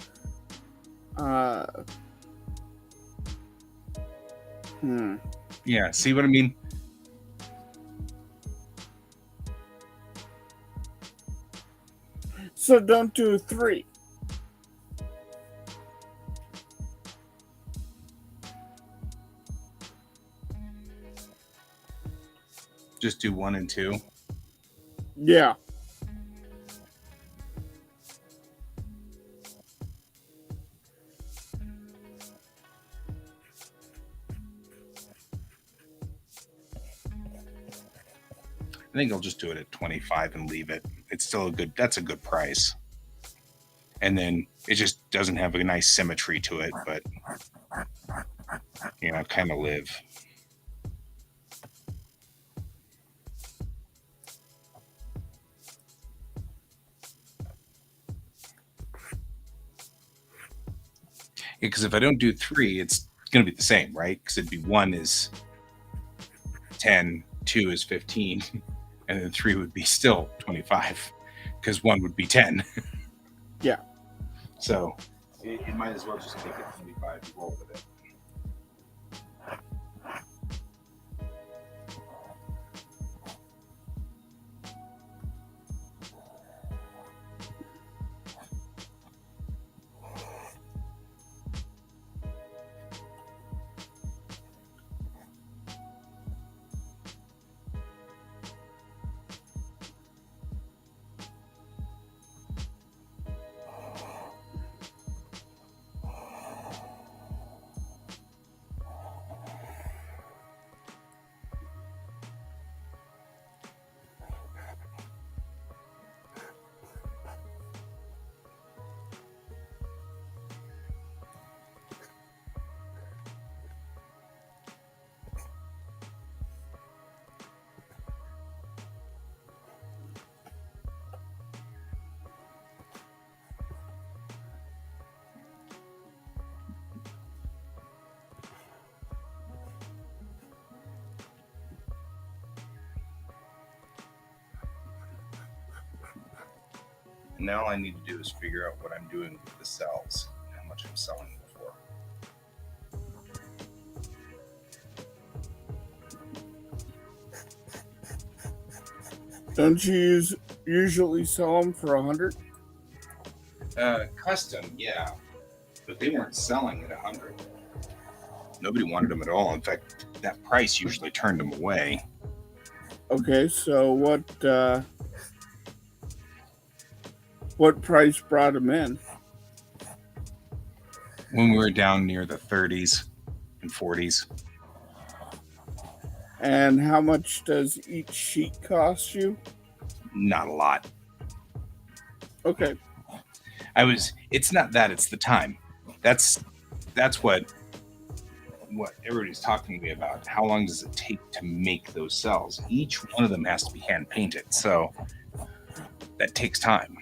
Yeah, see what I mean? So don't do 3. Just do 1 and 2. Yeah. I think I'll just do it at 25 and leave it. It's still that's a good price. And then it just doesn't have a nice symmetry to it, but kind of live. Because if I don't do 3, it's going to be the same, right? Because it'd be 1 is 10, 2 is 15, and then 3 would be still 25, because 1 would be 10. Yeah. So you might as well just make it 25 and roll with it. Now all I need to do is figure out what I'm doing with the cells, how much I'm selling them for. Don't you usually sell them for 100? Custom, yeah, but they weren't selling at 100. Nobody wanted them at all. In fact, that price usually turned them away. Okay, so what price brought them in? When we were down near the 30s and 40s. And how much does each sheet cost you? Not a lot. Okay. It's not that, it's the time. That's what everybody's talking to me about. How long does it take to make those cells? Each one of them has to be hand painted, so that takes time.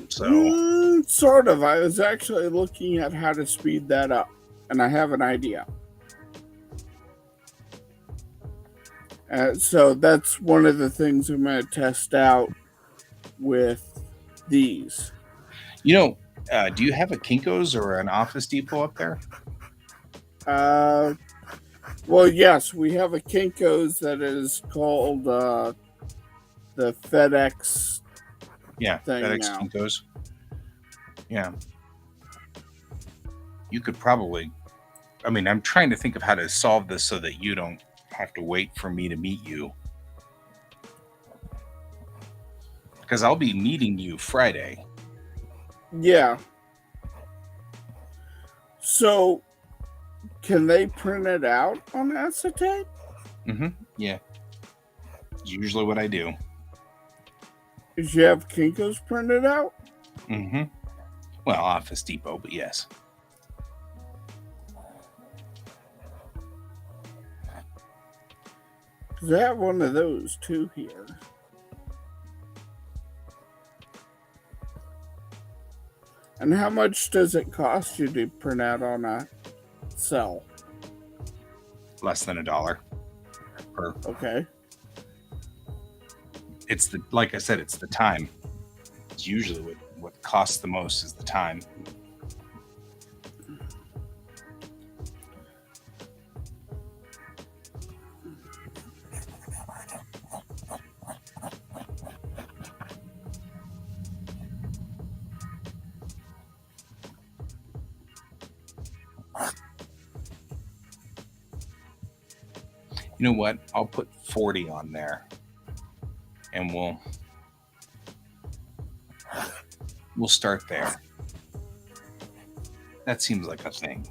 So Sort of. I was actually looking at how to speed that up, and I have an idea. So that's one of the things I'm going to test out with these. do you have a Kinko's or an Office Depot up there? Well, yes, we have a Kinko's that is called the FedEx. Yeah, thing FedEx now. Kinko's. Yeah. You could probably, I'm trying to think of how to solve this so that you don't have to wait for me to meet you. Because I'll be meeting you Friday. Yeah. So, can they print it out on acetate? Mm-hmm. Yeah. Usually what I do. Did you have Kinko's printed out? Mm-hmm. Well, Office Depot, but yes. Because I have one of those too here. And how much does it cost you to print out on a cell? Less than $1 per. Okay. It's like I said, it's the time. It's usually what costs the most is the time. You know what? I'll put 40 on there, and we'll start there. That seems like a thing.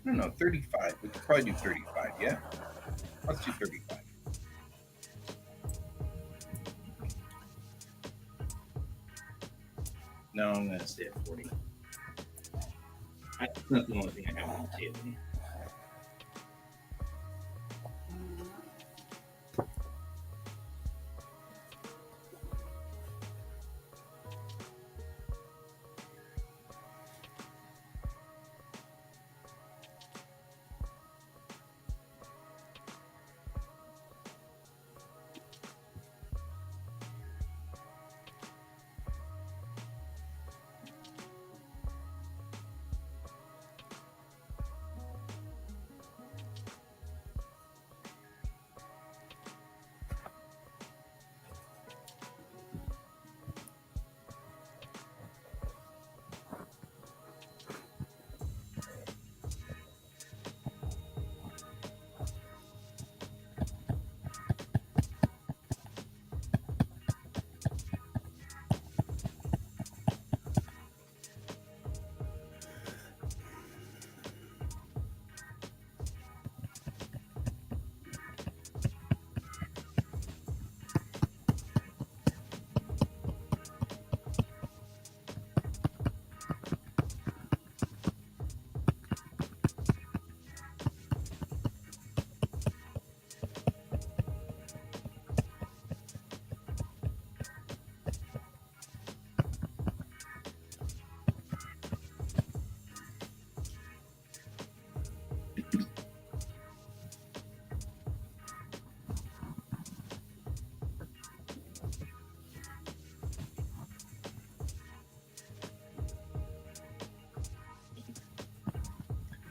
I don't know, 35. We could probably do 35, yeah? Let's do 35. No, I'm going to stay at 40. That's not the only thing I have on the table.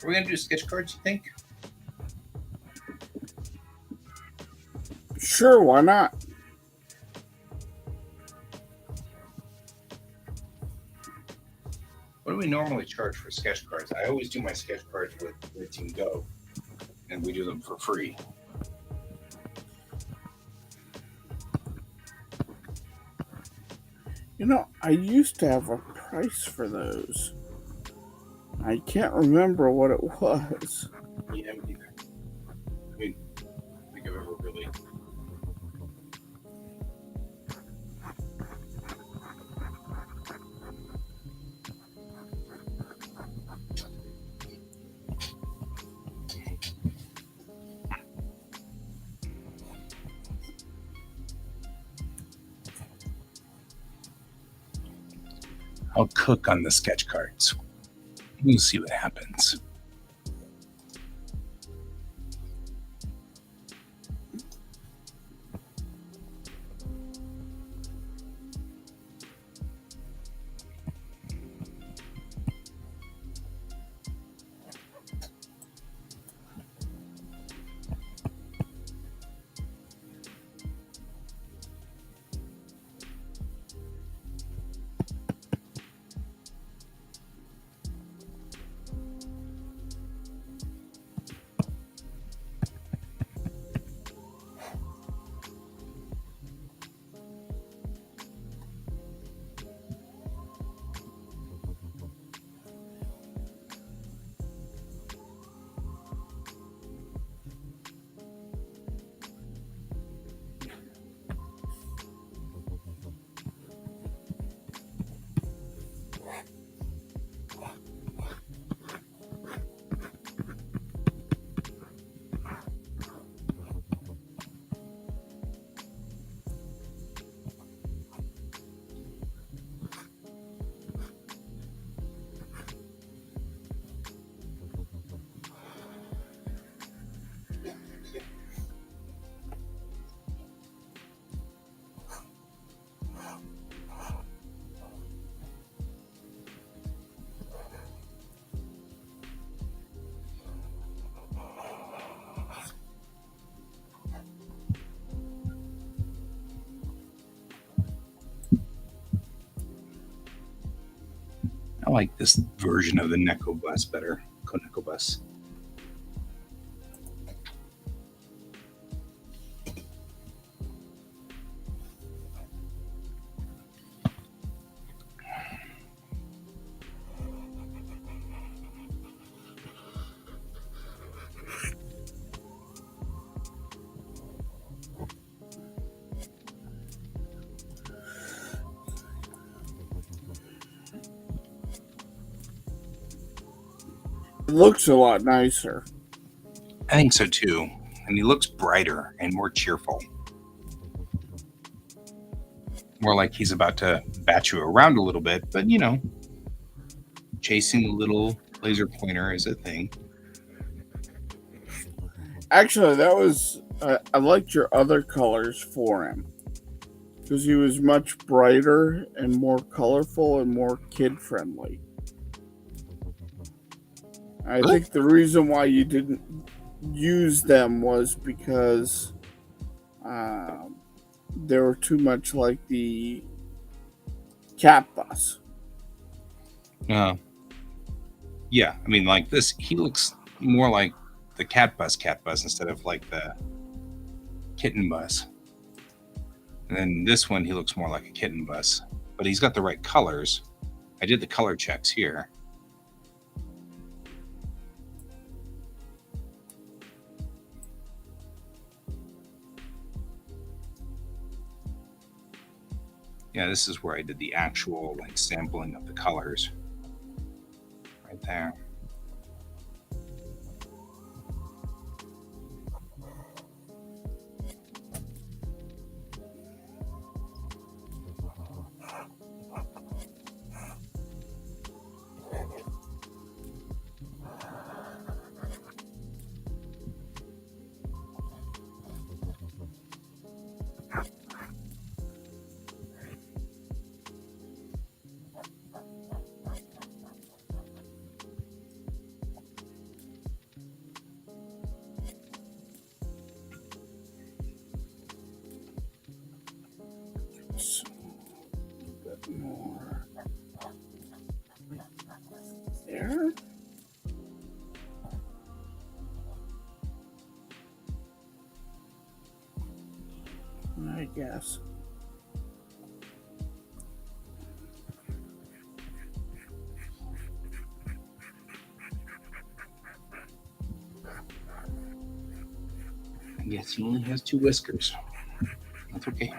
Are we gonna do sketch cards, you think? Sure, why not? What do we normally charge for sketch cards? I always do my sketch cards with Red Team Go, and we do them for free. You know, I used to have a price for those. I can't remember what it was. Yeah, me neither. I mean, I think I've ever really. I'll cook on the sketch cards. We'll see what happens. I like this version of the Neko bus better. Koneko bus. It looks a lot nicer. I think so too. And he looks brighter and more cheerful. More like he's about to bat you around a little bit, but you know, chasing the little laser pointer is a thing. Actually, that was I liked your other colors for him because he was much brighter and more colorful and more kid friendly. I Good. think the reason why you didn't use them was because they were too much like the cat bus. Yeah, I mean, like this, he looks more like the cat bus instead of like the kitten bus. And then this one, he looks more like a kitten bus, but he's got the right colors. I did the color checks here. Yeah, this is where I did the actual like sampling of the colors. Right there. guess. I guess he only has 2 whiskers. That's okay.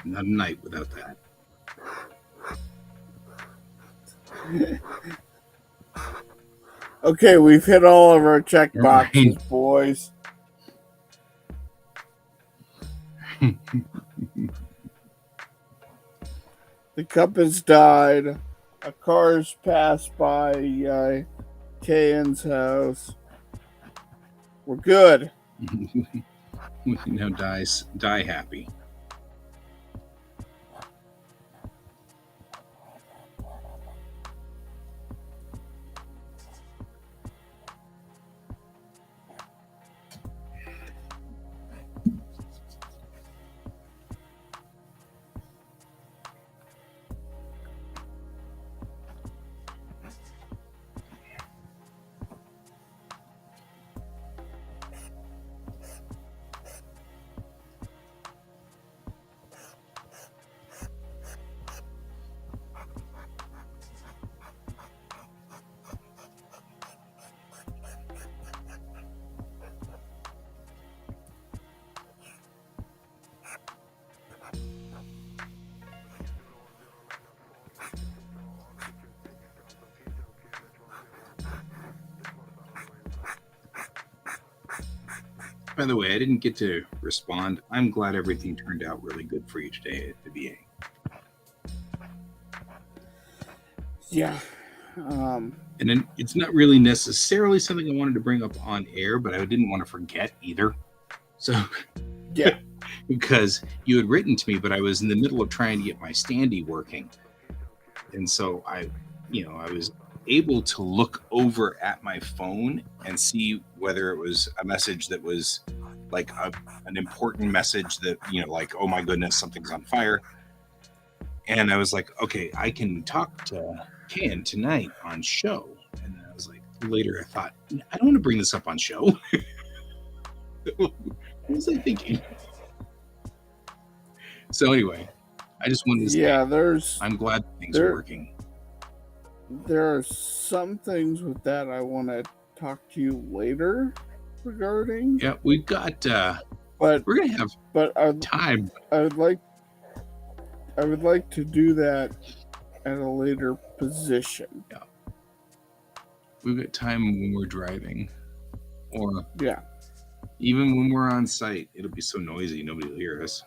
Not a night without that. Okay, we've hit all of our check boxes, Right. boys. The cup has died. A car's passed by Kayan's house. We're good. We can now die happy. By the way, I didn't get to respond. I'm glad everything turned out really good for you today at the VA. Yeah. And then it's not really necessarily something I wanted to bring up on air, but I didn't want to forget either. So, yeah. Because you had written to me, but I was in the middle of trying to get my standee working. And so I was able to look over at my phone and see whether it was a message that was like an important message that, like, oh my goodness, something's on fire. And I was like, okay, I can talk to Ken tonight on show. And then I was like, later, I thought, I don't want to bring this up on show. What was I thinking? So anyway, I just wanted to say I'm glad things are working. There are some things with that I want to talk to you later regarding. Yeah, we've got but we're gonna have time. I would like to do that at a later position. Yeah. We've got time when we're driving. Or even when we're on site, it'll be so noisy nobody will hear us.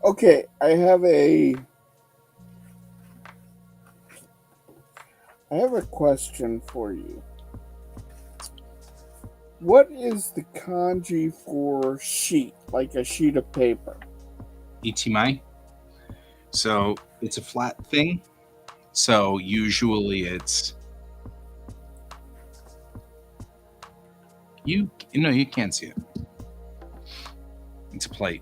Okay, I have a question for you. What is the kanji for sheet, like a sheet of paper? Ichimai. So it's a flat thing. So usually it's you can't see it. It's a plate.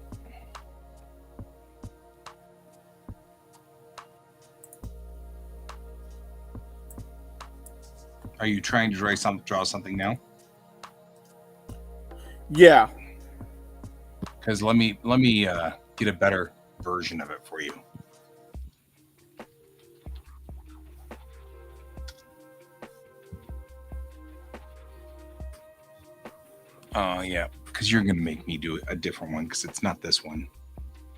Are you trying to draw something now? Yeah. Because let me get a better version of it for you. Yeah, because you're going to make me do a different one because it's not this one.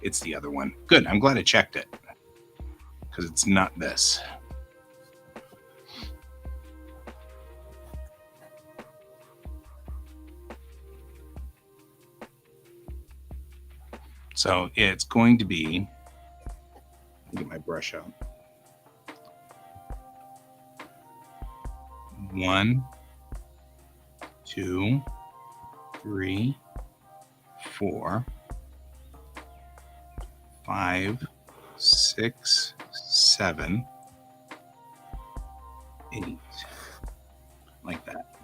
It's the other one. Good. I'm glad I checked it because it's not this. So it's going to be, get my brush out. 1, 2, 3, 4, 5, 6, 7, 8. Like that.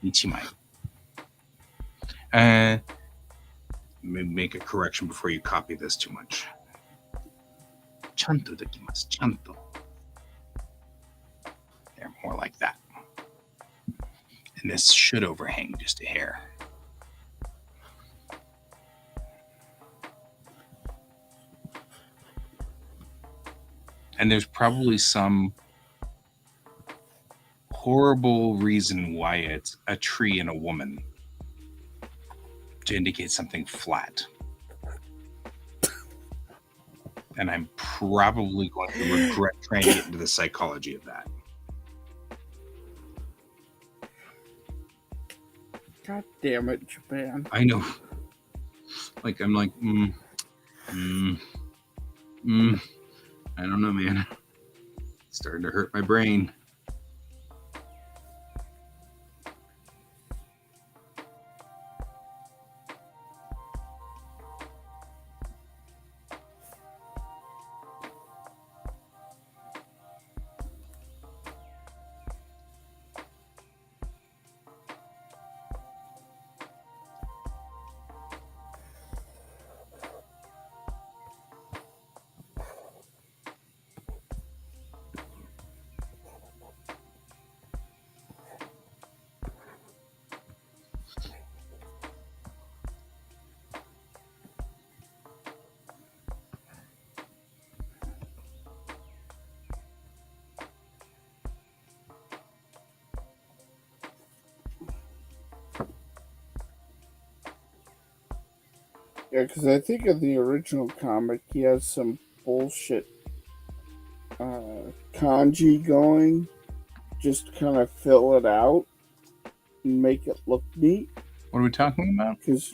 Ichimai. Make a correction before you copy this too much. Chanto dekimasu. Chanto. There, more like that. And this should overhang just a hair. And there's probably some horrible reason why it's a tree and a woman to indicate something flat. And I'm probably going to regret trying to get into the psychology of that. God damn it, Japan. I know. I'm like, I don't know, man. It's starting to hurt my brain. Yeah, because I think in the original comic, he has some bullshit kanji going, just to kind of fill it out and make it look neat. What are we talking about? Because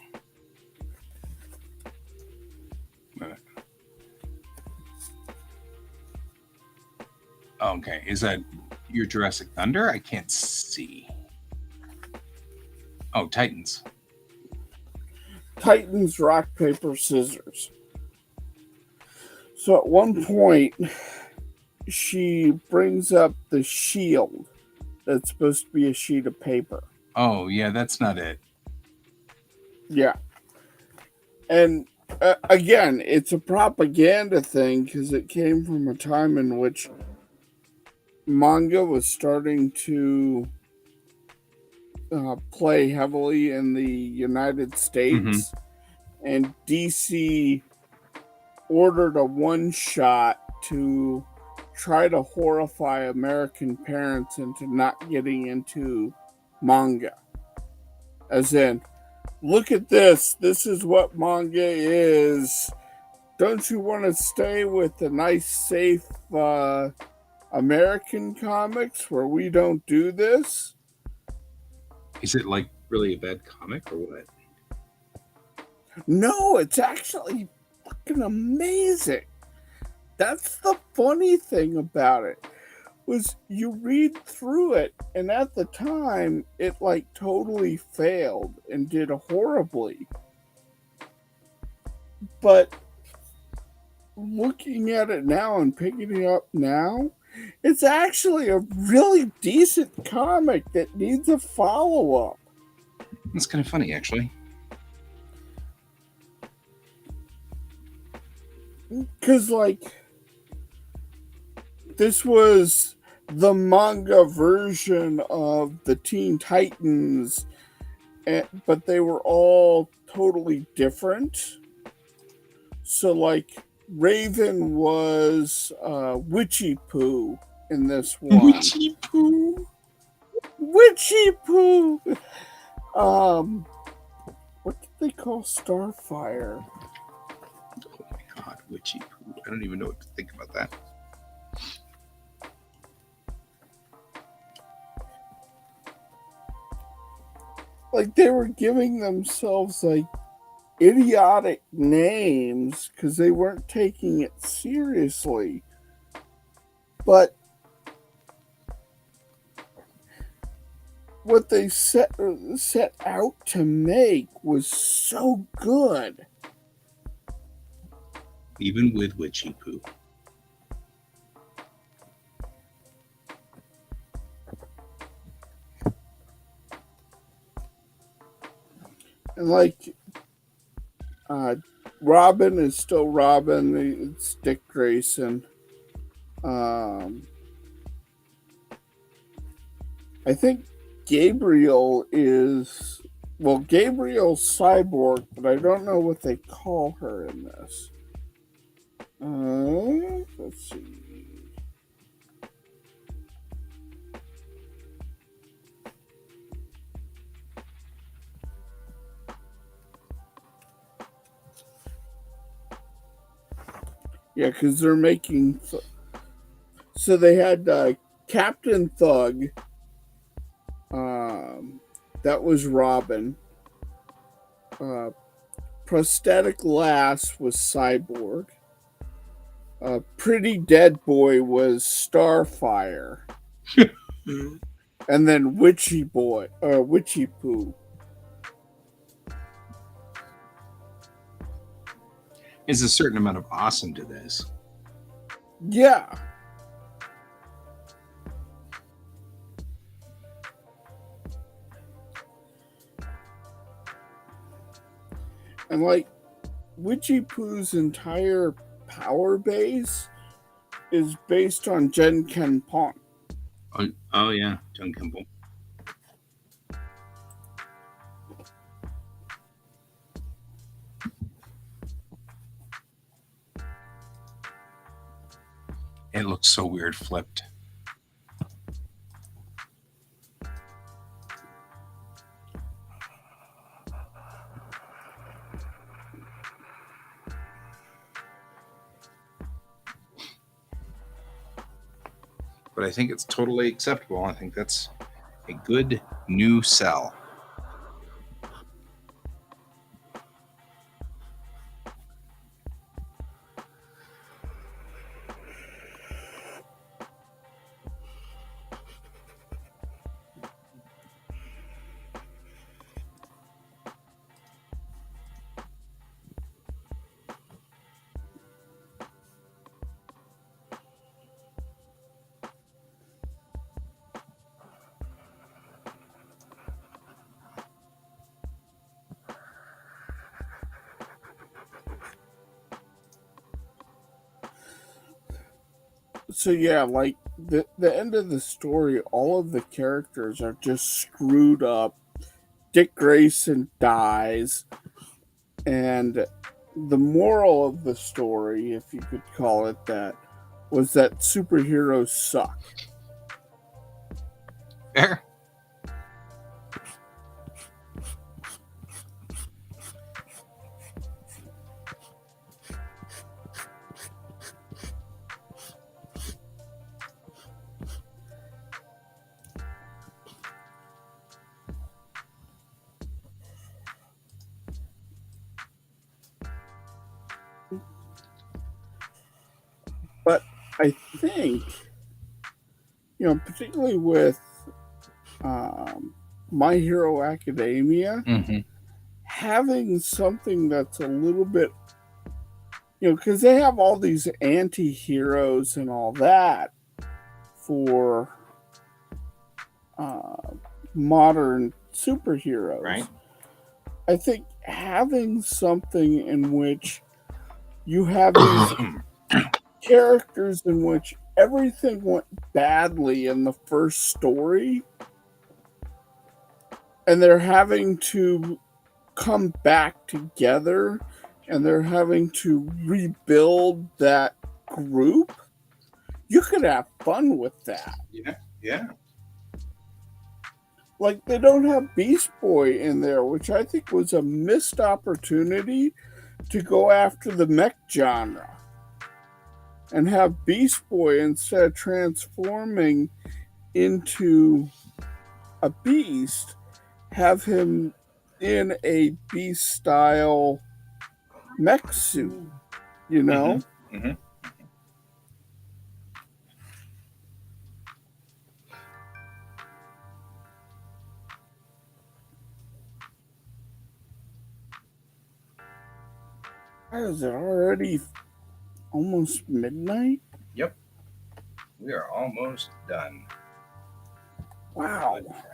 Okay, is that your Jurassic Thunder? I can't see. Oh, Titans. Titans rock, paper, scissors. So at one point, she brings up the shield that's supposed to be a sheet of paper. Oh, yeah, that's not it. Yeah. And again, it's a propaganda thing because it came from a time in which manga was starting to play heavily in the United States, and DC ordered a one shot to try to horrify American parents into not getting into manga. As in, look at this. This is what manga is. Don't you want to stay with the nice, safe American comics where we don't do this? Is it like really a bad comic or what? No, it's actually fucking amazing. That's the funny thing about it. Was you read through it, and at the time it like totally failed and did horribly. But looking at it now and picking it up now, it's actually a really decent comic that needs a follow-up. That's kind of funny, actually. Because, like, this was the manga version of the Teen Titans, but they were all totally different. So, like, Raven was Witchy Poo in this one. Witchy Poo? Witchy Poo! What did they call Starfire? Oh my god, Witchy Poo. I don't even know what to think about that. Like, they were giving themselves, like, idiotic names because they weren't taking it seriously. But what they set out to make was so good. Even with Witchy Poo. And like, Robin is still Robin. It's Dick Grayson. I think Gabriel's Cyborg, but I don't know what they call her in this. Let's see. Yeah, because they're making. So they had Captain Thug. That was Robin. Prosthetic Lass was Cyborg. Pretty Dead Boy was Starfire. And then Witchy Poo. There's a certain amount of awesome to this. Yeah. And like, Witchy Poo's entire power base is based on Jen Ken Pon. Oh yeah, John Kimball. It looks so weird flipped. but I think it's totally acceptable. I think that's a good new sell. So yeah, like the end of the story, all of the characters are just screwed up. Dick Grayson dies, and the moral of the story, if you could call it that, was that superheroes suck. Fair. But I think, particularly with My Hero Academia, Mm-hmm. having something that's a little bit, because they have all these anti-heroes and all that for modern superheroes. Right. I think having something in which you have these characters in which everything went badly in the first story, and they're having to come back together, and they're having to rebuild that group. You could have fun with that. Yeah. Like, they don't have Beast Boy in there, which I think was a missed opportunity to go after the mech genre. And have Beast Boy, instead of transforming into a beast, have him in a beast style mech suit, Mm-hmm. Mm-hmm. Is it already almost midnight? Yep. We are almost done. Wow. Good friend.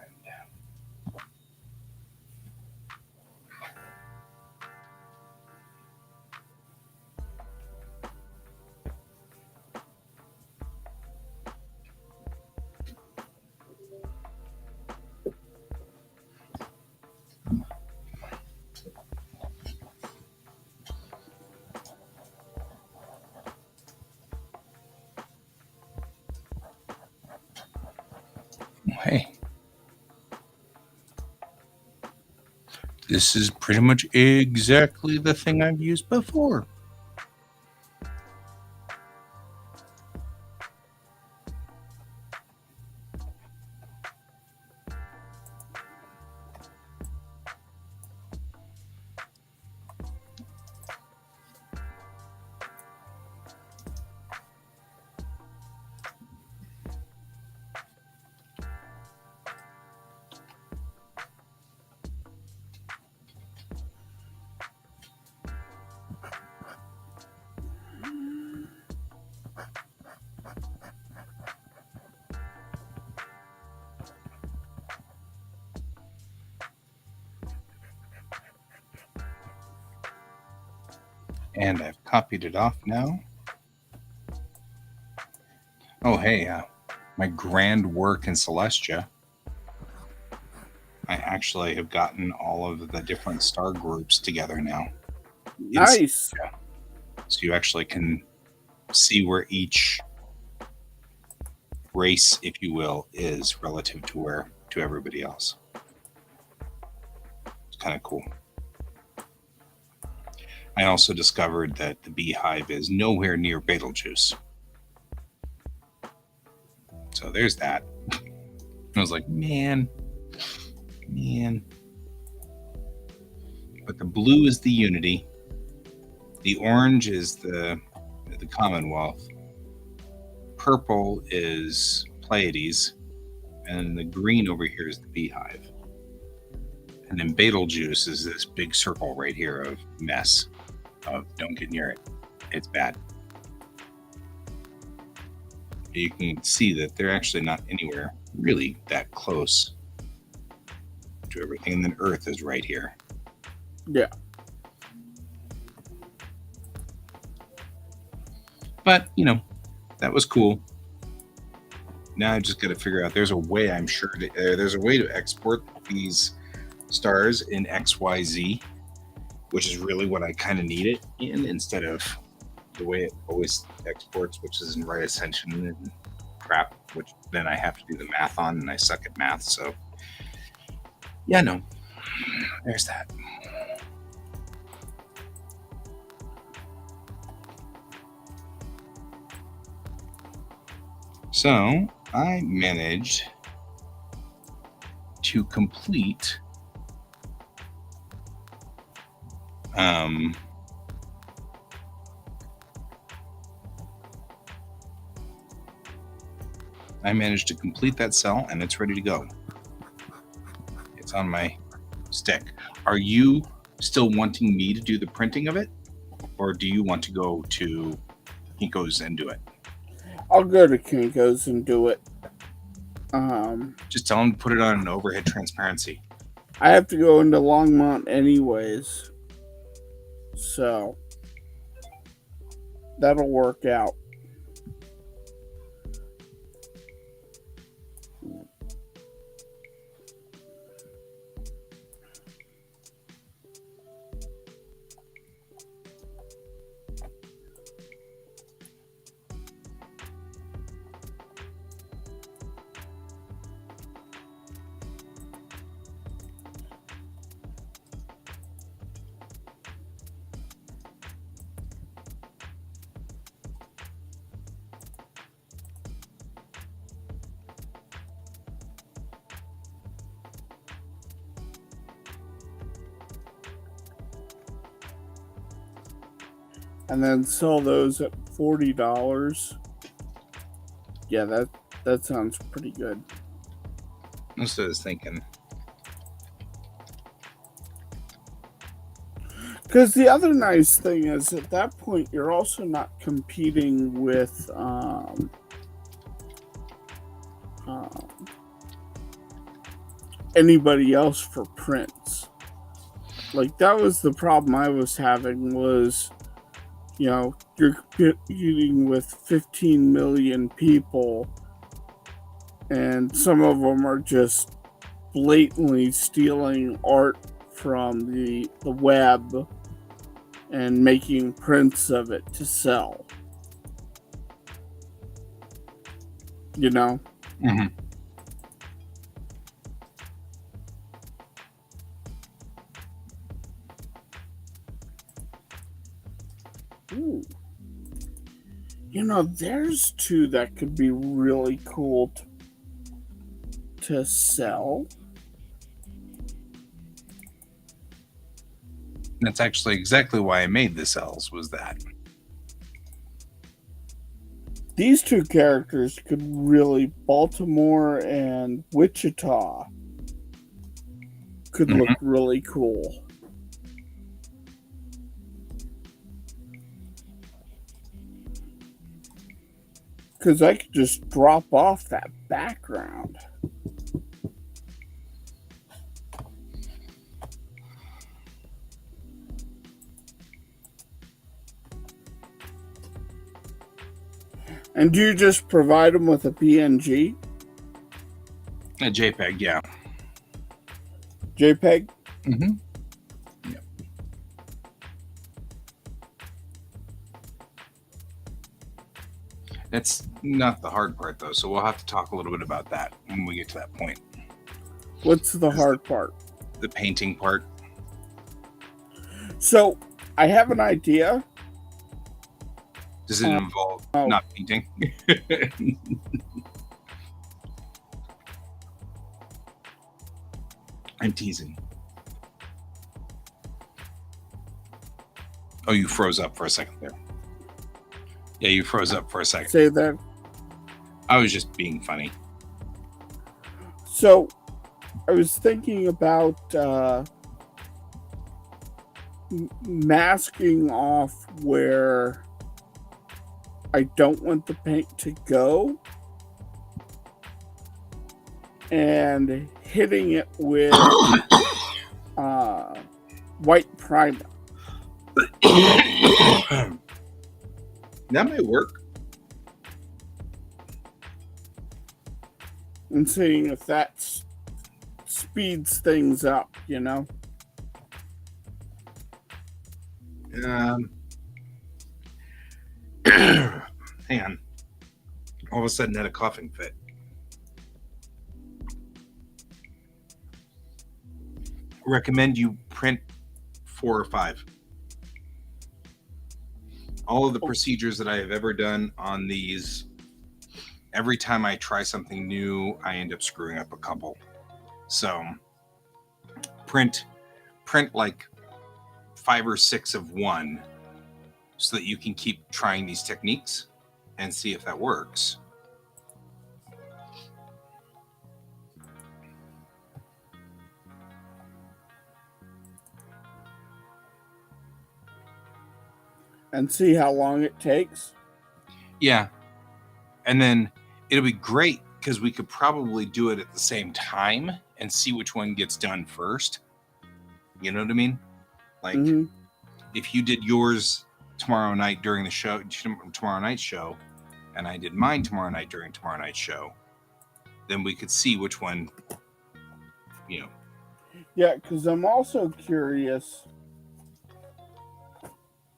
Hey. This is pretty much exactly the thing I've used before. And I've copied it off now. Oh, hey, my grand work in Celestia. I actually have gotten all of the different star groups together now. Nice. So you actually can see where each race, if you will, is relative to everybody else. It's kind of cool. I also discovered that the beehive is nowhere near Betelgeuse. So there's that. I was like, man. But the blue is the Unity. The orange is the Commonwealth. Purple is Pleiades. And the green over here is the Beehive. And then Betelgeuse is this big circle right here of mess. Of don't get near it. It's bad. You can see that they're actually not anywhere really that close to everything. And then Earth is right here. Yeah. But, that was cool. Now I just got to figure out, there's a way, I'm sure, there's a way to export these stars in XYZ, which is really what I kind of need it in, instead of the way it always exports, which is in right ascension and crap, which then I have to do the math on, and I suck at math. So, yeah, no, there's that. So I managed to complete that cell, and it's ready to go. It's on my stick. Are you still wanting me to do the printing of it, or do you want to go to Kinko's and do it? I'll go to Kinko's and do it. Just tell them to put it on an overhead transparency. I have to go into Longmont anyways, so that'll work out. And then sell those at $40. Yeah, that sounds pretty good. That's what I was thinking. Because the other nice thing is, at that point, you're also not competing with anybody else for prints. Like, that was the problem I was having was, you're competing with 15 million people, and some of them are just blatantly stealing art from the web and making prints of it to sell. Mm-hmm. Ooh. There's two that could be really cool to sell. That's actually exactly why I made the cells, was that. These two characters could really, Baltimore and Wichita, could look really cool. Because I could just drop off that background. And do you just provide them with a PNG? A JPEG, yeah. JPEG? Mm-hmm. Yep. That's not the hard part, though, so we'll have to talk a little bit about that when we get to that point. What's the hard part? The painting part. So, I have an idea. Does it involve not painting? I'm teasing. Oh, you froze up for a second there. Yeah, you froze up for a second. Say that. I was just being funny. So, I was thinking about masking off where I don't want the paint to go and hitting it with white primer. That might work. And seeing if that speeds things up, you know? Hang on. All of a sudden, had a coughing fit. Recommend you print 4 or 5. All of the procedures that I have ever done on these, every time I try something new, I end up screwing up a couple. So print like 5 or 6 of one so that you can keep trying these techniques and see if that works. And see how long it takes. Yeah. And then it'll be great because we could probably do it at the same time and see which one gets done first. You know what I mean? Like if you did yours tomorrow night during the show, tomorrow night's show, and I did mine tomorrow night during tomorrow night's show, then we could see which one, you know. Yeah, because I'm also curious.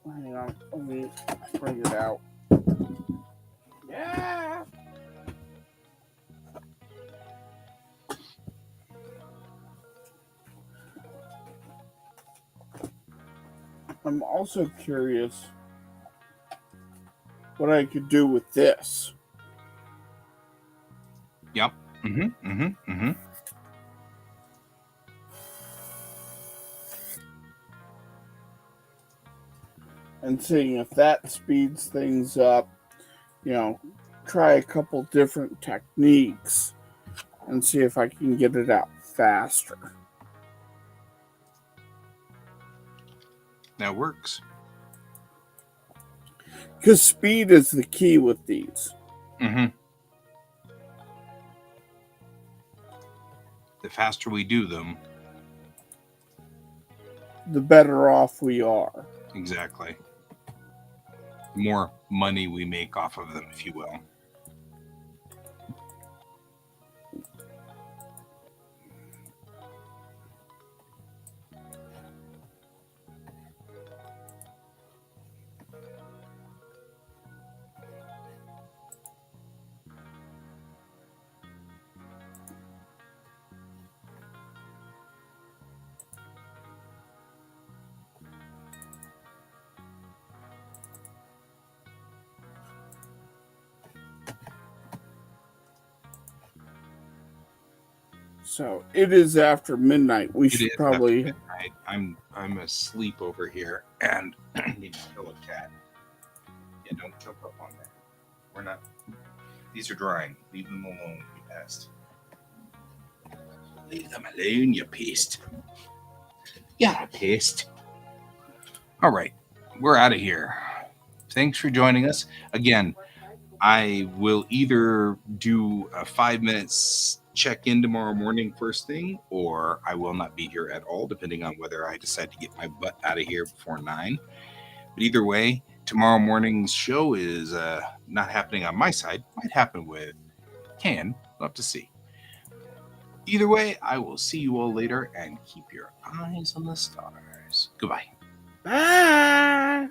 Hang on, let me bring it out. Yeah. I'm also curious what I could do with this. Yep. And seeing if that speeds things up, you know, try a couple different techniques and see if I can get it out faster. That works. Because speed is the key with these. The faster we do them, the better off we are. exactly. The more money we make off of them, if you will. So it is after midnight. We It should is probably. after midnight. I'm asleep over here and need to kill a cat. Yeah, don't jump up on that. We're not. These are drying. Leave them alone, you pest. Leave them alone, you pest. You're a pest. All right, we're out of here. Thanks for joining us again. I will either do a 5 minutes check in tomorrow morning first thing, or I will not be here at all, depending on whether I decide to get my butt out of here before 9. But either way, tomorrow morning's show is not happening on my side. Might happen with Ken. We'll have to see. Either way, I will see you all later and keep your eyes on the stars. Goodbye. Bye.